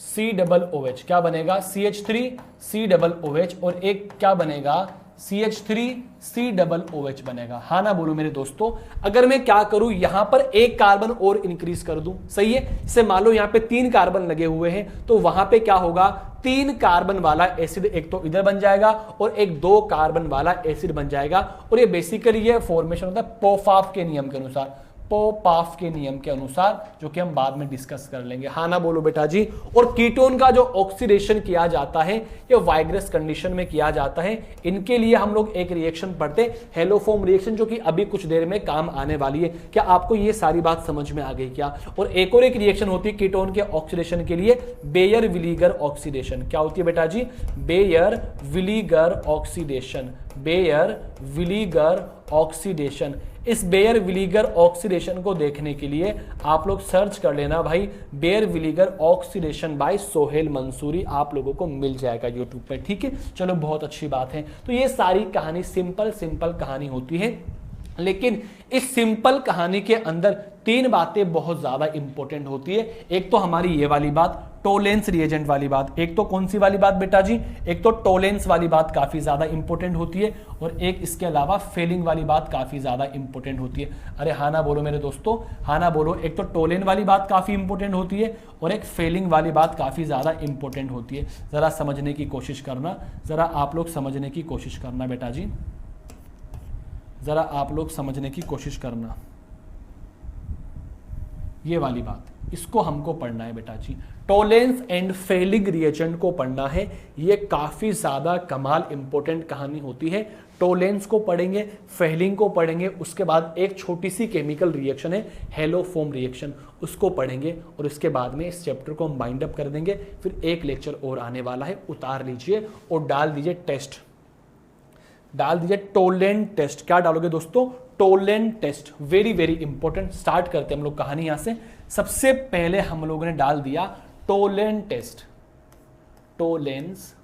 C डबल OH। क्या बनेगा? CH3 C double OH। और एक क्या बनेगा, CH3 C डबल OH बनेगा। हाँ ना बोलो मेरे दोस्तों। अगर मैं क्या करूं, यहां पर एक कार्बन और इंक्रीज कर दूं, सही है। इसे मान लो यहां पे 3 कार्बन लगे हुए हैं, तो वहां पे क्या होगा, 3 कार्बन वाला एसिड एक तो इधर बन जाएगा और एक 2 कार्बन वाला एसिड बन जाएगा। और ये बेसिकली ये फॉर्मेशन होता है पोफाफ के नियम के अनुसार, पोपाफ के नियम के अनुसार, जो कि हम बाद में डिस्कस कर लेंगे। हाँ ना बोलो बेटा जी। और कीटोन का जो ऑक्सीडेशन किया जाता है ये वाइग्रस कंडीशन में किया जाता है। इनके लिए हम लोग एक रिएक्शन पढ़ते हैं, हेलोफोम रिएक्शन, जो कि अभी कुछ देर में काम आने वाली है। क्या आपको ये सारी बात समझ में आ गई क्या? और एक रिएक्शन होती है कीटोन के ऑक्सीडेशन के लिए, बेयर विलीगर ऑक्सीडेशन। क्या होती है बेटा जी? Baeyer Villiger oxidation. Baeyer Villiger oxidation. इस बेयर विलीगर ऑक्सीडेशन को देखने के लिए आप लोग सर्च कर लेना भाई, Baeyer Villiger oxidation by Sohail Mansuri, आप लोगों को मिल जाएगा यूट्यूब पे, ठीक है। चलो बहुत अच्छी बात है। तो ये सारी कहानी सिंपल कहानी होती है, लेकिन इस सिंपल कहानी के अंदर 3 बातें बहुत ज्यादा इंपॉर्टेंट होती है। एक तो हमारी ये वाली बात, टोलेंस रिएजेंट वाली बात। एक तो कौन सी वाली बात बेटा जी? एक तो टोलेंस वाली बात काफी ज्यादा इंपॉर्टेंट होती है, और एक इसके अलावा फेलिंग वाली बात काफी ज्यादा इंपॉर्टेंट होती है। अरे हाँ ना बोलो मेरे दोस्तों, हाँ ना बोलो। एक तो टोलेन वाली बात काफी इंपॉर्टेंट होती है और एक फेलिंग वाली बात काफी ज्यादा इंपॉर्टेंट होती है। जरा समझने की कोशिश करना, जरा आप लोग समझने की कोशिश करना बेटा जी, जरा आप लोग समझने की कोशिश करना। ये वाली बात, इसको हमको पढ़ना है बेटा जी। टोलेंस एंड फेलिंग रिएजेंट को पढ़ना है। ये काफी ज्यादा कमाल इंपॉर्टेंट कहानी होती है। टोलेंस को पढ़ेंगे, फेलिंग को पढ़ेंगे, उसके बाद एक छोटी सी केमिकल रिएक्शन है हेलोफोम रिएक्शन, उसको पढ़ेंगे, और इसके बाद में इस चैप्टर को हम बाइंड अप कर देंगे। फिर एक लेक्चर और आने वाला है, उतार लीजिए और डाल दीजिए टेस्ट, डाल दीजिए टोलेंट टेस्ट। क्या डालोगे दोस्तों? Tollens test, very very important. Start करते हैं हम लोग कहानी यहां से। सबसे पहले हम लोगों ने डाल दिया टोलेंट टेस्ट, टोलेंस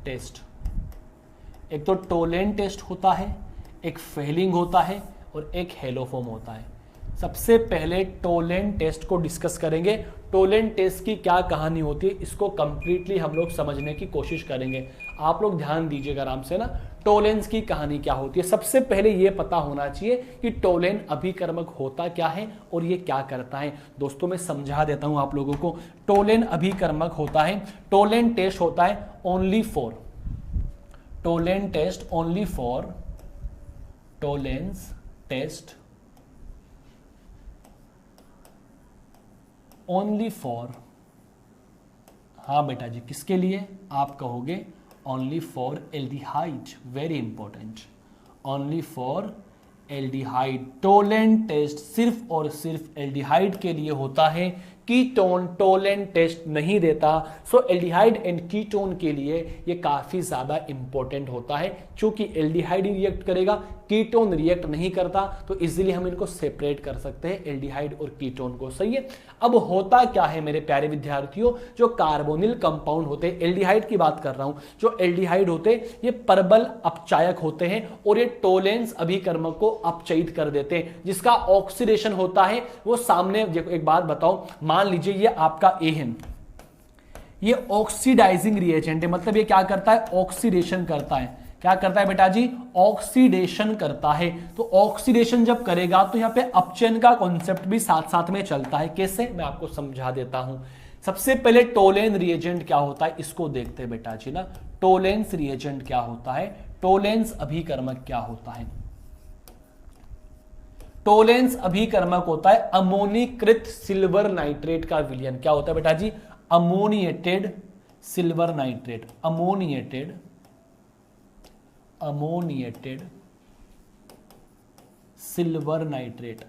टेस्ट। एक तो टोलेन टेस्ट होता है, एक फेलिंग होता है और एक हेलोफोम होता है। सबसे पहले टोलेन टेस्ट को डिस्कस करेंगे। टोलेन टेस्ट की क्या कहानी होती है इसको कंप्लीटली हम लोग समझने की कोशिश करेंगे। आप लोग ध्यान दीजिएगा आराम से ना, टोलेंस की कहानी क्या होती है। सबसे पहले ये पता होना चाहिए कि टोलेन अभिकर्मक होता क्या है और ये क्या करता है। दोस्तों मैं समझा देता हूं आप लोगों को। टोलेन अभिकर्मक होता है, टोलेन टेस्ट होता है only for, Tollen test only for, Tollens test only for, हाँ बेटा जी किसके लिए, आप कहोगे only for aldehyde, very important, only for aldehyde. Tollen test सिर्फ और सिर्फ एल्डिहाइड के लिए होता है, कीटोन टोलेन टेस्ट नहीं देता। सो एल्डिहाइड एंड कीटोन के लिए ये काफी ज्यादा इंपॉर्टेंट होता है, क्योंकि एल्डिहाइड ही रिएक्ट करेगा, कीटोन रिएक्ट नहीं करता, तो इजीली हम इनको सेपरेट कर सकते हैं एल्डिहाइड और कीटोन को। सही है। अब होता क्या है मेरे प्यारे विद्यार्थियों, जो कार्बोनिल कंपाउंड होते हैं, एल्डिहाइड की बात कर रहा हूं, जो एल्डिहाइड होते ये प्रबल अपचायक होते हैं और ये टोलेंस अभिकर्मक को अपचयित कर देते हैं, जिसका ऑक्सीडेशन होता है वो सामने। एक बात बताओ, मान लीजिए ये आपका ए है, ये ऑक्सीडाइजिंग रिएजेंट है, मतलब ये क्या करता है, ऑक्सीडेशन करता है। क्या करता है बेटा जी, ऑक्सीडेशन करता है। तो ऑक्सीडेशन जब करेगा तो यहां पे अपचयन का कॉन्सेप्ट भी साथ साथ में चलता है। कैसे, मैं आपको समझा देता हूं। सबसे पहले टोलेन रिएजेंट क्या होता है इसको देखते हैं बेटा जी ना। टोलेंस रिएजेंट क्या होता है, टोलेंस अभिकर्मक क्या होता है। टोलेंस अभिकर्मक होता है अमोनीकृत सिल्वर नाइट्रेट का विलयन। क्या होता है बेटा जी, ammoniated silver nitrate, ammoniated silver nitrate.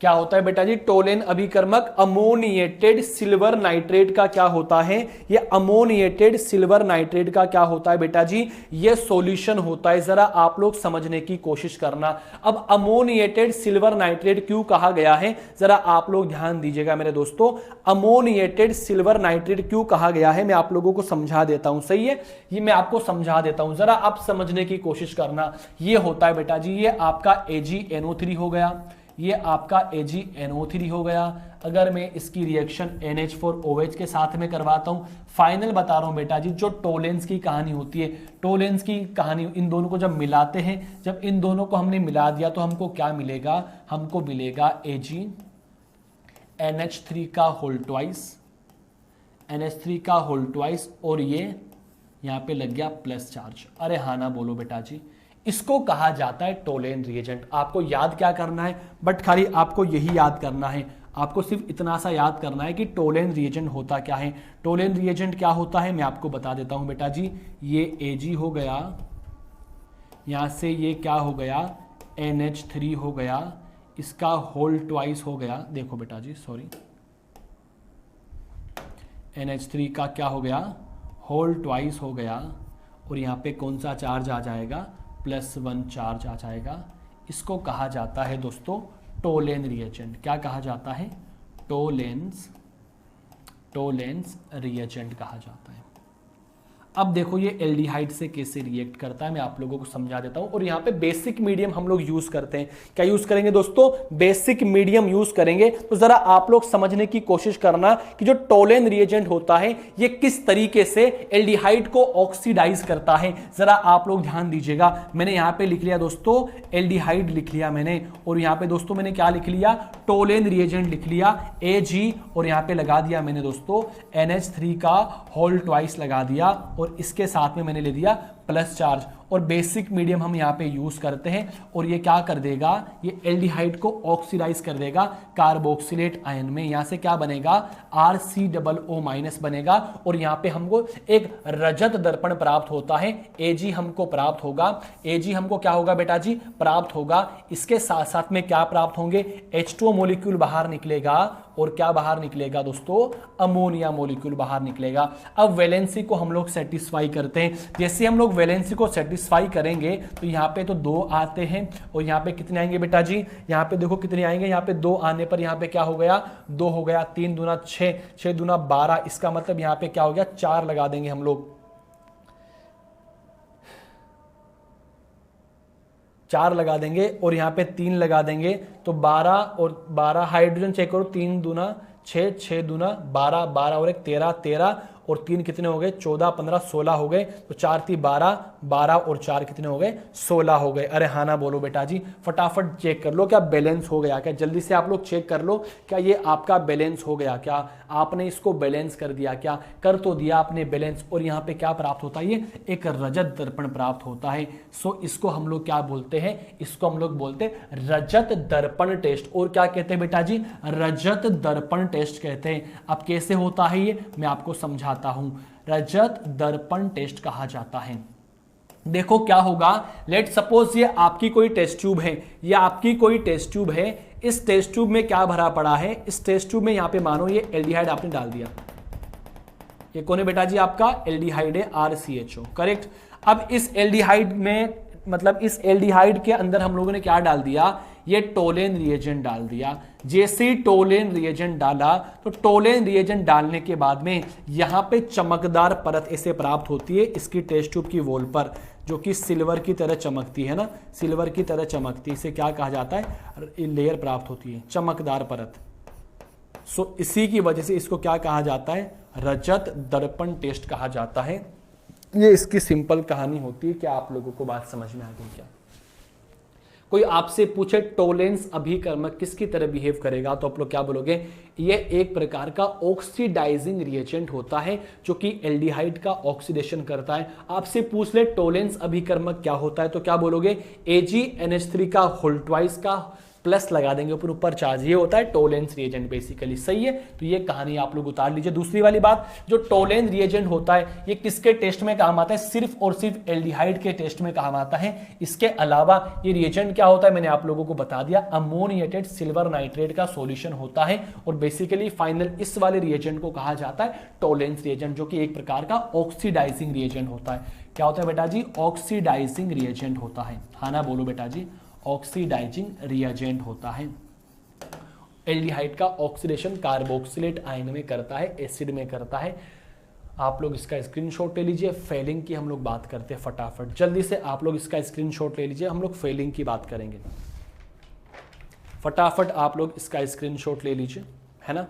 क्या होता है बेटा जी, टोलेन अभिकर्मक अमोनिएटेड सिल्वर नाइट्रेट का क्या होता है, ये अमोनिएटेड सिल्वर नाइट्रेट का क्या होता है बेटा जी, ये सॉल्यूशन होता है। जरा आप लोग समझने की कोशिश करना। अब अमोनिएटेड सिल्वर नाइट्रेट क्यों कहा गया है, जरा आप लोग ध्यान दीजिएगा मेरे दोस्तों। अमोनिएटेड सिल्वर नाइट्रेट क्यों कहा गया है, मैं आप लोगों को समझा देता हूं। सही है, ये मैं आपको समझा देता हूं, जरा आप समझने की कोशिश करना। ये होता है बेटा जी, ये आपका AgNO3 हो गया, ये आपका AgNO3 हो गया। अगर मैं इसकी रिएक्शन NH4OH के साथ में करवाता हूं, फाइनल बता रहा हूं बेटा जी, जो टोलेंस की कहानी होती है, टोलेंस की कहानी, इन दोनों को जब मिलाते हैं, जब इन दोनों को हमने मिला दिया तो हमको क्या मिलेगा, हमको मिलेगा AgNH3 का होल ट्वाइस, NH3 का होल ट्वाइस, और ये यहां पे लग गया प्लस चार्ज। अरे हाँ ना बोलो बेटा जी, इसको कहा जाता है टोलेन रिएजेंट। आपको याद क्या करना है, बट खाली आपको यही याद करना है, आपको सिर्फ इतना सा याद करना है कि टोलेन रिएजेंट होता क्या है। टोलेन रिएजेंट क्या होता है मैं आपको बता देता हूं बेटा जी। ये Ag हो गया, यहां से ये क्या हो गया, NH3 हो गया, इसका होल ट्वाइस हो गया। देखो बेटा जी, सॉरी, NH3 का क्या हो गया, होल ट्वाइस हो गया, और यहां पे कौन सा चार्ज आ जाएगा, +1 चार्ज आ जाएगा। इसको कहा जाता है दोस्तों टोलेन रिएजेंट। क्या कहा जाता है, टोलेंस रिएजेंट कहा जाता है। अब देखो ये एल्डिहाइड से कैसे रिएक्ट करता है, मैं आप लोगों को समझा देता हूं। और यहाँ पे बेसिक मीडियम हम लोग यूज करते हैं। क्या यूज करेंगे दोस्तों, बेसिक मीडियम यूज करेंगे। तो जरा आप लोग समझने की कोशिश करना कि जो टोलेन रिएजेंट होता है ये किस तरीके से एल्डिहाइड को ऑक्सीडाइज करता है। जरा आप लोग ध्यान दीजिएगा। मैंने यहाँ पे लिख लिया दोस्तों एल्डिहाइड लिख लिया मैंने, और यहाँ पे दोस्तों मैंने क्या लिख लिया, टोलेन रिएजेंट लिख लिया Ag, और यहाँ पे लगा दिया मैंने दोस्तों NH3 का होल ट्वाइस लगा दिया, और इसके साथ में मैंने ले दिया प्लस चार्ज। और बेसिक मीडियम हम यहाँ पे यूज करते हैं, और ये क्या कर देगा, ये एल्डिहाइड को ऑक्सीडाइज कर देगा कार्बोक्सिलेट आयन में। यहाँ से क्या बनेगा, RCOO- बनेगा, और यहाँ पे हमको एक रजत दर्पण प्राप्त होता है। Ag हमको प्राप्त होगा, Ag हमको क्या होगा बेटा जी, प्राप्त होगा। इसके साथ साथ में क्या प्राप्त होंगे, H2O मॉलिक्यूल बाहर निकलेगा, और क्या बाहर निकलेगा दोस्तों, अमोनिया मॉलिक्यूल बाहर निकलेगा। अब वैलेंसी को हम लोग सेटिस्फाई करते हैं। जैसे हम लोग वैलेंसी को सेटिस्फाई करेंगे तो यहाँ पे तो 2 आते हैं और यहाँ पे कितने आएंगे बेटा जी, यहाँ पे देखो कितने आएंगे, यहाँ पे 2 आने पर यहाँ पे क्या हो गया, 2 हो गया, 3 दूना 6, 6 दूना 12, इसका मतलब यहाँ पे क्या हो गया, 4 लगा देंगे हम लोग, 4 लगा देंगे और यहाँ पे 3 लगा देंगे तो 12 और 12 हाइड्रोजन चेक करो, 3 दूना 6, 6 दूना 12, 12 और 1 13, 13 और 3 कितने हो गए, 14, 15, 16 हो गए, तो 4 थी 12, 12 और 4 कितने हो गए, 16 हो गए। अरे हाँ ना बोलो बेटा जी, फटाफट चेक कर लो क्या बैलेंस हो गया क्या, जल्दी से आप लोग चेक कर लो क्या ये आपका बैलेंस हो गया क्या, आपने इसको बैलेंस कर दिया क्या, कर तो दिया आपने बैलेंस। और यहाँ पे क्या प्राप्त होता है, ये एक रजत दर्पण प्राप्त होता है। सो इसको हम लोग क्या बोलते हैं, इसको हम लोग बोलते हैं रजत दर्पण टेस्ट। और क्या कहते हैं बेटा जी, रजत दर्पण टेस्ट कहते हैं। अब कैसे होता है ये मैं आपको समझाता हूं, रजत दर्पण टेस्ट कहा जाता है। देखो क्या होगा, लेट सपोज ये आपकी कोई टेस्ट ट्यूब है, ये आपकी कोई टेस्ट ट्यूब है, इस टेस्ट ट्यूब में क्या भरा पड़ा है, इस टेस्ट ट्यूब में यहां पे मानो ये एल्डिहाइड आपने डाल दिया, ये कौन है बेटा जी, आपका एल्डिहाइड है RCHO, करेक्ट। अब इस एल्डिहाइड में मतलब इस एल्डिहाइड के अंदर हम लोगों ने क्या डाल दिया, ये टोलेन रिएजेंट डाल दिया। जैसे ही टोलेन रिएजेंट डाला तो टोलेन रिएजेंट डालने के बाद में यहां पे चमकदार परत ऐसे प्राप्त होती है इसकी टेस्ट ट्यूब की वॉल पर, जो कि सिल्वर की तरह चमकती है ना, सिल्वर की तरह चमकती है, इसे क्या कहा जाता है, लेयर प्राप्त होती है, चमकदार परत। सो इसी की वजह से इसको क्या कहा जाता है, रजत दर्पण टेस्ट कहा जाता है। ये इसकी सिंपल कहानी होती है। क्या आप लोगों को बात समझ में आ गई क्या? कोई आपसे पूछे टोलेंस अभिकर्मक किसकी तरह बिहेव करेगा तो आप लोग क्या बोलोगे, ये एक प्रकार का ऑक्सीडाइजिंग रिएजेंट होता है जो कि एल्डिहाइड का ऑक्सीडेशन करता है। आपसे पूछ ले टोलेंस अभिकर्मक क्या होता है तो क्या बोलोगे, AgNH3 का होल ट्वाइस का प्लस लगा देंगे ऊपर चार्ज, ये होता है टोलेंस रिएजेंट बेसिकली, सही है। तो ये कहानी आप लोग उतार लीजिए। दूसरी वाली बात, जो टोलेंस रिएजेंट होता है ये किसके टेस्ट में काम आता है, सिर्फ और सिर्फ एल्डिहाइड के टेस्ट में काम आता है। इसके अलावा ये रिएजेंट क्या होता है मैंने आप लोगों को बता दिया, अमोनिएटेड सिल्वर नाइट्रेट का सॉल्यूशन होता है। और बेसिकली फाइनल इस वाले रिएजेंट को कहा जाता है टोलेंस रिएजेंट, जो कि एक प्रकार का ऑक्सीडाइजिंग रिएजेंट होता है। क्या होता है बेटा जी, ऑक्सीडाइजिंग रिएजेंट होता है, हाँ ना बोलो बेटा जी, ऑक्सीडाइजिंग रिएजेंट होता है। एल्डिहाइड का ऑक्सीडेशन कार्बोक्सिलेट आयन में करता है, एसिड में करता है। आप लोग इसका स्क्रीनशॉट ले लीजिए। फेलिंग की हम लोग बात करते हैं फटाफट, जल्दी से आप लोग इसका स्क्रीनशॉट ले लीजिए, हम लोग फेलिंग की बात करेंगे। फटाफट आप लोग इसका स्क्रीनशॉट ले लीजिए, है ना।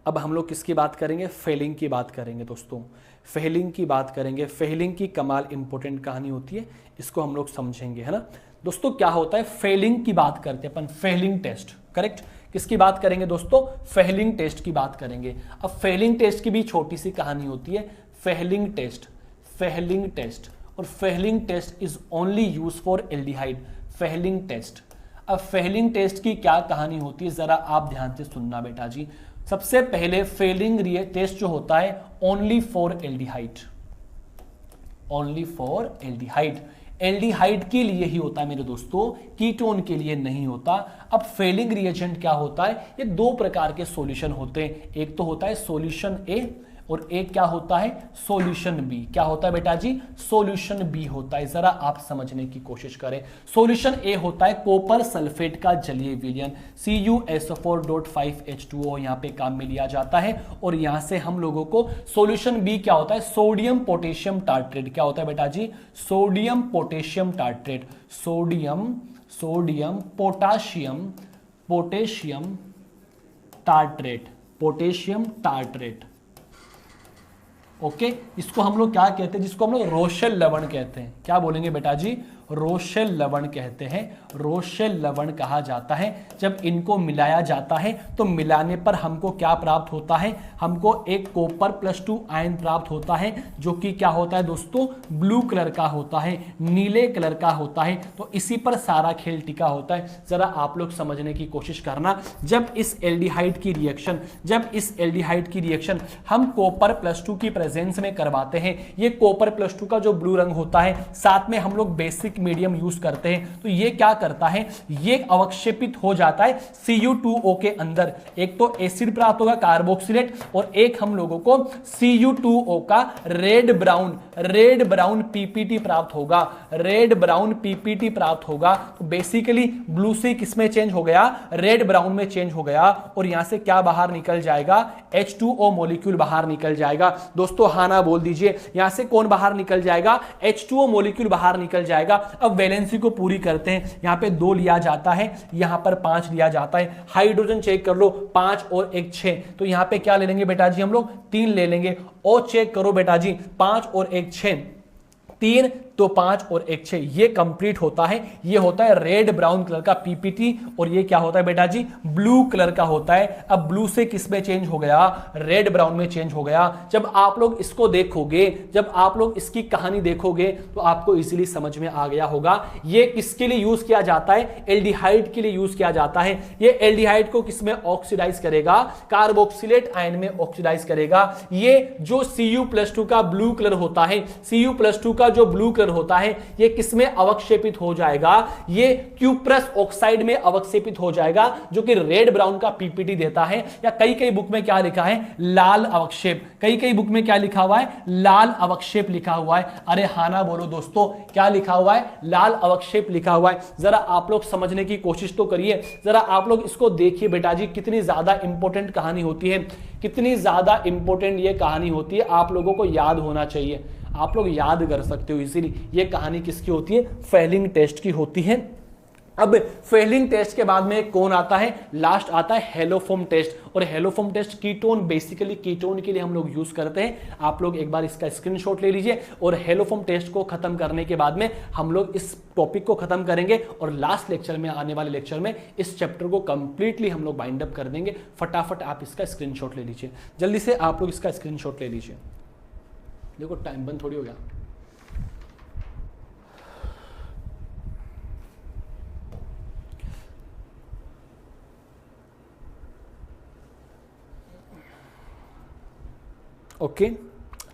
अब हम लोग किसकी बात करेंगे, फेलिंग की बात करेंगे दोस्तों, फेलिंग की बात करेंगे। फेलिंग की कमाल इंपॉर्टेंट कहानी होती है, इसको हम लोग समझेंगे, है ना दोस्तों। क्या होता है, फेलिंग की बात करते हैं अपन, फेलिंग टेस्ट, करेक्ट। किसकी बात करेंगे दोस्तों, फेलिंग टेस्ट की बात करेंगे। अब फेलिंग टेस्ट की भी छोटी सी कहानी होती है, फेलिंग टेस्ट, फेलिंग टेस्ट। और Fehling test is only use for aldehyde, Fehling test. अब फेलिंग टेस्ट की क्या कहानी होती है जरा आप ध्यान से सुनना बेटा जी। सबसे पहले फेलिंग टेस्ट जो होता है only for aldehyde, only for aldehyde, aldehyde के लिए ही होता है मेरे दोस्तों, कीटोन के लिए नहीं होता। अब फेलिंग रिएजेंट क्या होता है, ये 2 प्रकार के सॉल्यूशन होते हैं, एक तो होता है सॉल्यूशन ए और एक क्या होता है, सॉल्यूशन बी। क्या होता है बेटा जी, सॉल्यूशन बी होता है, जरा आप समझने की कोशिश करें। सॉल्यूशन ए होता है कॉपर सल्फेट का जलीय विलयन, CuSO4.5H2O यहाँ पे काम में लिया जाता है। और यहां से हम लोगों को सॉल्यूशन बी क्या होता है, सोडियम पोटेशियम टार्ट्रेट। क्या होता है बेटा जी, sodium potassium tartrate, sodium potassium tartrate, potassium tartrate. Okay, इसको हम लोग क्या कहते हैं, जिसको हम लोग रोशेल लवण कहते हैं। क्या बोलेंगे बेटा जी, रोशेल लवण कहते हैं, रोशेल लवण कहा जाता है। जब इनको मिलाया जाता है तो मिलाने पर हमको क्या प्राप्त होता है, हमको एक कॉपर +2 आयन प्राप्त होता है, जो कि क्या होता है दोस्तों, ब्लू कलर का होता है, नीले कलर का होता है। तो इसी पर सारा खेल टिका होता है। जरा आप लोग समझने की कोशिश करना, जब इस एल्डिहाइड की रिएक्शन हम कॉपर +2 की प्रेजेंस में करवाते हैं, ये कॉपर +2 का जो ब्लू रंग होता है, साथ में हम लोग बेसिक मीडियम यूज करते हैं तो ये क्या करता है, ये अवक्षेपित हो जाता है Cu2O के अंदर। एक तो एसिड प्राप्त होगा कार्बोक्सिलेट और एक हम लोगों को Cu2O का रेड ब्राउन पीपीटी प्राप्त होगा, रेड ब्राउन पीपीटी प्राप्त होगा। तो बेसिकली ब्लू से किसमें चेंज हो गया, रेड ब्राउन में चेंज हो गया और यहां से क्या बाहर निकल जाएगा, H2O मॉलिक्यूल बाहर निकल जाएगा। दोस्तों हाँ ना बोल दीजिए, यहां से कौन बाहर निकल जाएगा, H2O मॉलिक्यूल बाहर निकल जाएगा। अब वैलेंसी को पूरी करते हैं, यहां पे 2 लिया जाता है, यहां पर 5 लिया जाता है। हाइड्रोजन चेक कर लो, 5 और 1 6, तो यहां पे क्या ले लेंगे बेटा जी, हम लोग 3 ले लेंगे। और चेक करो बेटा जी, 5 और 1 6, 3 तो 5 और 1 6, ये कंप्लीट होता है। ये होता है रेड ब्राउन कलर का पीपीटी और ये क्या होता है बेटा जी, ब्लू कलर का होता है। अब ब्लू से किस में चेंज हो गया, रेड ब्राउन में चेंज हो गया। जब आप लोग इसको देखोगे, जब आप लोग इसकी कहानी देखोगे तो आपको इजीली समझ में आ गया होगा ये किसके लिए यूज किया जाता है, एल्डिहाइड के लिए यूज किया जाता है। ये एल्डिहाइड को किसमें ऑक्सीडाइज करेगा, कार्बोक्सिलेट आयन में ऑक्सीडाइज करेगा। ये जो Cu+2 का ब्लू कलर होता है, Cu+2 का जो ब्लू कलर होता है, ये किसमें अवक्षेपित हो जाएगा, ये क्यूप्रस ऑक्साइड में अवक्षेपित हो जाएगा, जो कि रेड ब्राउन का पीपीटी देता है। या कई बुक में क्या लिखा है, लाल अवक्षेप, कई बुक में क्या लिखा हुआ है, लाल अवक्षेप लिखा हुआ है। अरे हाना बोलो दोस्तों, क्या लिखा हुआ है, लाल अवक्षेप लिखा हुआ है। जरा आप लोग समझने की कोशिश तो करिए, जरा आप लोग इसको देखिए बेटा जी, कितनी ज्यादा इंपॉर्टेंट कहानी होती है, कितनी ज्यादा इंपॉर्टेंट ये कहानी होती है, आप लोगों को याद होना चाहिए, आप लोग याद कर सकते हो इजीली। ये कहानी किसकी होती है, फेलिंग टेस्ट की होती है। अब फेलिंग टेस्ट के बाद में कौन आता है, लास्ट आता है हेलोफोम टेस्ट। और haloform test ketone, basically ketone के लिए हम लोग यूज करते हैं। आप लोग एक बार इसका स्क्रीनशॉट ले लीजिए और हेलोफोम टेस्ट को खत्म करने के बाद में हम लोग इस टॉपिक को खत्म करेंगे और लास्ट लेक्चर में, आने वाले लेक्चर में इस चैप्टर को कंप्लीटली हम लोग बाइंड अप कर देंगे। फटाफट आप इसका स्क्रीनशॉट ले लीजिए, जल्दी से आप लोग इसका स्क्रीनशॉट ले लीजिए। देखो टाइम बंद थोड़ी हो गया। ओके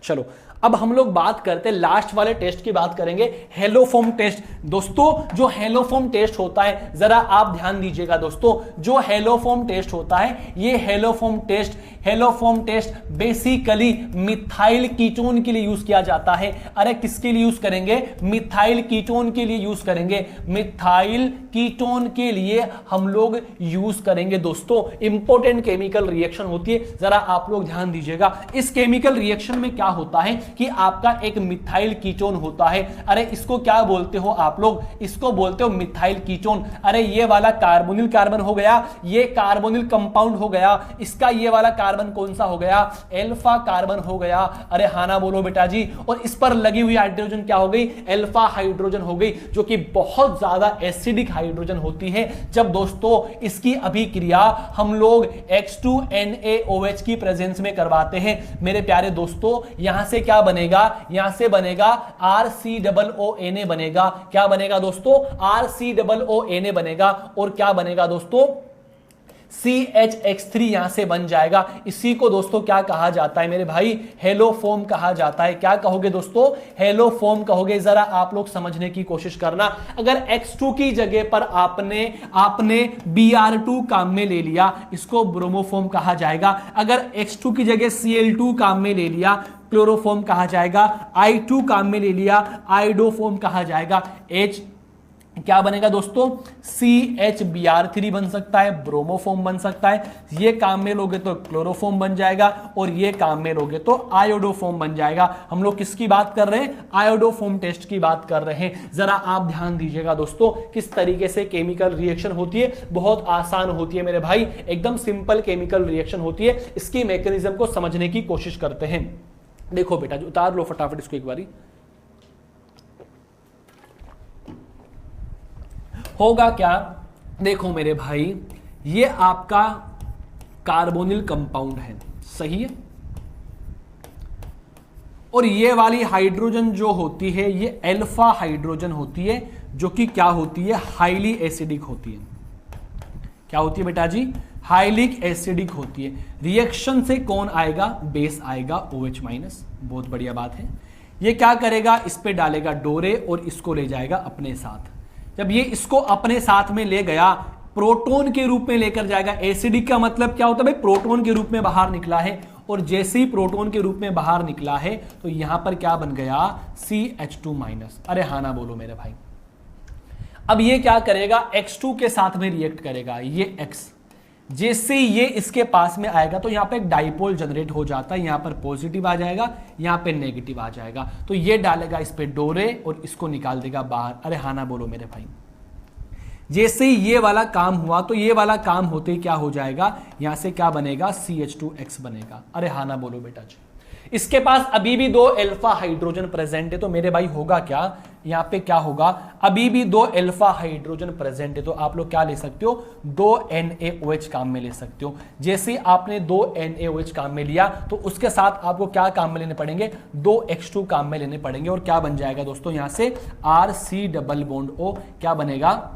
चलो, अब हम लोग बात करते हैं लास्ट वाले टेस्ट की बात करेंगे, हेलोफोम टेस्ट। दोस्तों जो हेलोफोम टेस्ट होता है, जरा आप ध्यान दीजिएगा दोस्तों, जो हेलोफोम टेस्ट होता है, ये haloform test basically methyl ketone के लिए यूज किया जाता है। अरे किसके लिए यूज करेंगे, मिथाइल कीटोन के लिए यूज करेंगे, मिथाइल कीटोन के लिए हम लोग यूज करेंगे। दोस्तों इंपॉर्टेंट केमिकल रिएक्शन होती है, जरा आप लोग ध्यान दीजिएगा। इस केमिकल रिएक्शन में क्या होता है कि आपका एक मिथाइल कीटोन होता है। अरे इसको क्या बोलते हो आप लोग, इसको बोलते हो मिथाइल कीटोन। अरे ये वाला कार्बोनिल कार्बन हो गया, ये कार्बोनिल कंपाउंड हो गया, इसका ये वाला कार्बन कौन सा हो गया, अल्फा कार्बन हो गया। अरे हाना बोलो बेटा जी। और इस पर लगी हुई हाइड्रोजन क्या हो गई, अल्फा हाइड्रोजन हो गई, जो कि बहुत ज्यादा एसिडिक हाइड्रोजन होती है। जब दोस्तों इसकी अभिक्रिया हम लोग H2NaOH की प्रेजेंस में करवाते हैं, मेरे प्यारे दोस्तों यहां से क्या बनेगा, यहां से बनेगा RCOONA बनेगा। क्या बनेगा दोस्तों, RCOONA बनेगा। और क्या बनेगा दोस्तों, CHX3 यहां से बन जाएगा। इसी को दोस्तों क्या कहा जाता है मेरे भाई, हेलोफोम कहा जाता है। क्या कहोगे दोस्तों, हेलोफोम कहोगे। जरा आप लोग समझने की कोशिश करना, अगर X2 की जगह पर आपने Br2 काम में ले लिया, इसको ब्रोमोफोम कहा जाएगा। अगर X2 की जगह Cl2 काम में ले लिया, क्लोरोफोम कहा जाएगा। I2 काम में ले लिया, आइडोफोम कहा जाएगा। H क्या बनेगा दोस्तों, CHBr3 बन सकता है, ब्रोमोफोम बन सकता है। ये काम में लोगे तो क्लोरोफोम बन जाएगा और ये काम में लोगे तो आयोडोफोम बन जाएगा। हम लोग किसकी बात कर रहे हैं, आयोडोफोम टेस्ट की बात कर रहे हैं। जरा आप ध्यान दीजिएगा दोस्तों, किस तरीके से केमिकल रिएक्शन होती है, बहुत आसान होती है मेरे भाई, एकदम सिंपल केमिकल रिएक्शन होती है। इसकी मैकेनिज्म को समझने की कोशिश करते हैं। देखो बेटा जी, उतार लो फटाफट इसको एक बारी। होगा क्या, देखो मेरे भाई, ये आपका कार्बोनिल कंपाउंड है, सही है। और ये वाली हाइड्रोजन जो होती है, ये अल्फा हाइड्रोजन होती है, जो कि क्या होती है, हाईली एसिडिक होती है। क्या होती है बेटा जी, हाईली एसिडिक होती है। रिएक्शन से कौन आएगा, बेस आएगा OH-। बहुत बढ़िया बात है। ये क्या करेगा, इस पे डालेगा डोरे और इसको ले जाएगा अपने साथ। जब ये इसको अपने साथ में ले गया, प्रोटॉन के रूप में लेकर जाएगा। एसिडिक का मतलब क्या होता है भाई, प्रोटॉन के रूप में बाहर निकला है, और जैसे ही प्रोटॉन के रूप में बाहर निकला है तो यहां पर क्या बन गया, CH2-। अरे हाँ ना बोलो मेरे भाई। अब ये क्या करेगा, X2 के साथ में रिएक्ट करेगा, ये X, जैसे ये इसके पास में आएगा तो यहां पे एक डाइपोल जनरेट हो जाता है, यहां पर पॉजिटिव आ जाएगा, यहां पे नेगेटिव आ जाएगा, तो ये डालेगा इस पे डोरे और इसको निकाल देगा बाहर। अरे हाँ ना बोलो मेरे भाई। जैसे ही ये वाला काम हुआ तो ये वाला काम होते ही क्या हो जाएगा, यहां से क्या बनेगा, CH2X बनेगा। अरे हाँ ना बोलो बेटा जी। इसके पास अभी भी 2 अल्फा हाइड्रोजन प्रेजेंट है, तो मेरे भाई होगा क्या, यहां पे क्या होगा, अभी भी 2 अल्फा हाइड्रोजन प्रेजेंट है, तो आप लोग क्या ले सकते हो, 2 NaOH काम में ले सकते हो। जैसे आपने 2 NaOH काम में लिया तो उसके साथ आपको क्या काम में लेने पड़ेंगे, 2 X2 काम में लेने पड़ेंगे, और क्या बन जाएगा दोस्तों, यहां से RC+O क्या बनेगा,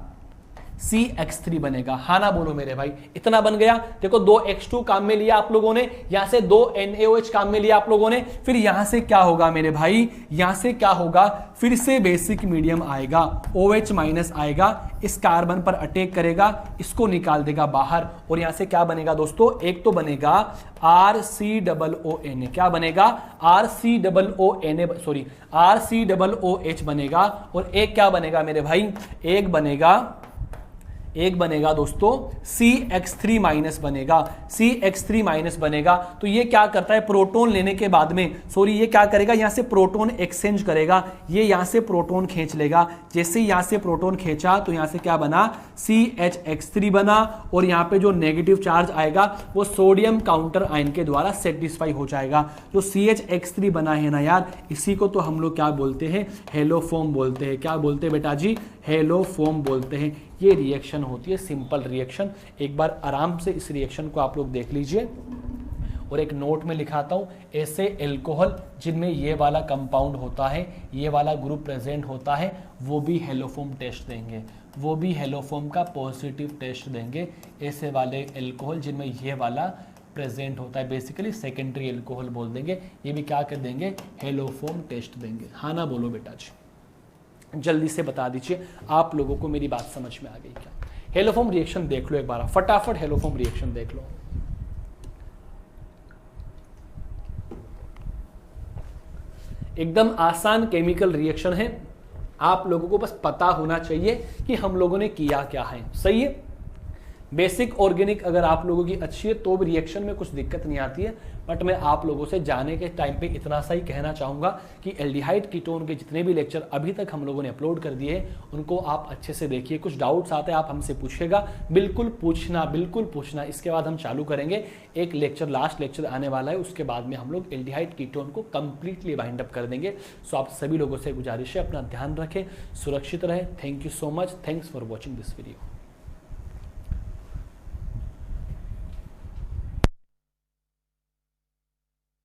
CH3 बनेगा। हाँ ना बोलो मेरे भाई, इतना बन गया। देखो 2 X2 काम में लिया आप लोगों ने, यहां से 2 NaOH काम में लिया आप लोगों ने, फिर यहां से क्या होगा मेरे भाई, यहां से क्या होगा, फिर से बेसिक मीडियम आएगा, OH- आएगा, इस कार्बन पर अटैक करेगा, इसको निकाल देगा बाहर, और यहां से क्या बनेगा दोस्तों, एक तो बनेगा RCOONA, क्या बनेगा, RCOOH बनेगा, और एक क्या बनेगा मेरे भाई, एक बनेगा दोस्तों CH3- बनेगा, CH3- बनेगा। तो ये क्या करता है, प्रोटॉन लेने के बाद में, सॉरी ये क्या करेगा, यहां से प्रोटॉन एक्सचेंज करेगा, ये यहां से प्रोटॉन खींच लेगा, जैसे यहां से प्रोटॉन खींचा तो यहां से क्या बना, CHX3 बना, और यहां पे जो नेगेटिव चार्ज आएगा वो सोडियम काउंटर आयन के द्वारा सेटिस्फाई हो जाएगा। जो CHX3 बना है ना यार, इसी को तो हम लोग क्या बोलते हैं, हेलोफॉर्म बोलते हैं। क्या बोलते हैं बेटा जी, हेलोफॉर्म बोलते हैं। ये रिएक्शन होती है सिंपल रिएक्शन। एक बार आराम से इस रिएक्शन को आप लोग देख लीजिए, और एक नोट में लिखाता हूं, ऐसे एल्कोहल जिनमें ये वाला कंपाउंड होता है, ये वाला ग्रुप प्रेजेंट होता है, वो भी हेलोफॉर्म टेस्ट देंगे, वो भी हेलोफॉर्म का पॉजिटिव टेस्ट देंगे। ऐसे वाले एल्कोहल जिनमें ये वाला प्रेजेंट होता है, बेसिकली सेकेंडरी एल्कोहल बोल देंगे, ये भी क्या कर देंगे, हेलोफॉर्म टेस्ट देंगे। हाँ ना बोलो बेटा जी, जल्दी से बता दीजिए आप लोगों को मेरी बात समझ में आ गई क्या। हेलोफॉर्म रिएक्शन देख लो एक बार, फटाफट हेलोफॉर्म रिएक्शन देख लो। एकदम आसान केमिकल रिएक्शन है, आप लोगों को बस पता होना चाहिए कि हम लोगों ने किया क्या है। सही है, बेसिक ऑर्गेनिक अगर आप लोगों की अच्छी है तो भी रिएक्शन में कुछ दिक्कत नहीं आती है। बट मैं आप लोगों से जाने के टाइम पे इतना सा ही कहना चाहूँगा कि एल्डिहाइड कीटोन के जितने भी लेक्चर अभी तक हम लोगों ने अपलोड कर दिए हैं उनको आप अच्छे से देखिए। कुछ डाउट्स आते हैं आप हमसे पूछिएगा, बिल्कुल पूछना। इसके बाद हम चालू करेंगे एक लेक्चर, लास्ट लेक्चर आने वाला है, उसके बाद में हम लोग एल्डिहाइड कीटोन को कंप्लीटली वाइंड अप कर देंगे। सो आप सभी लोगों से गुजारिश है अपना ध्यान रखें, सुरक्षित रहें। Thank you so much, thanks for watching this video.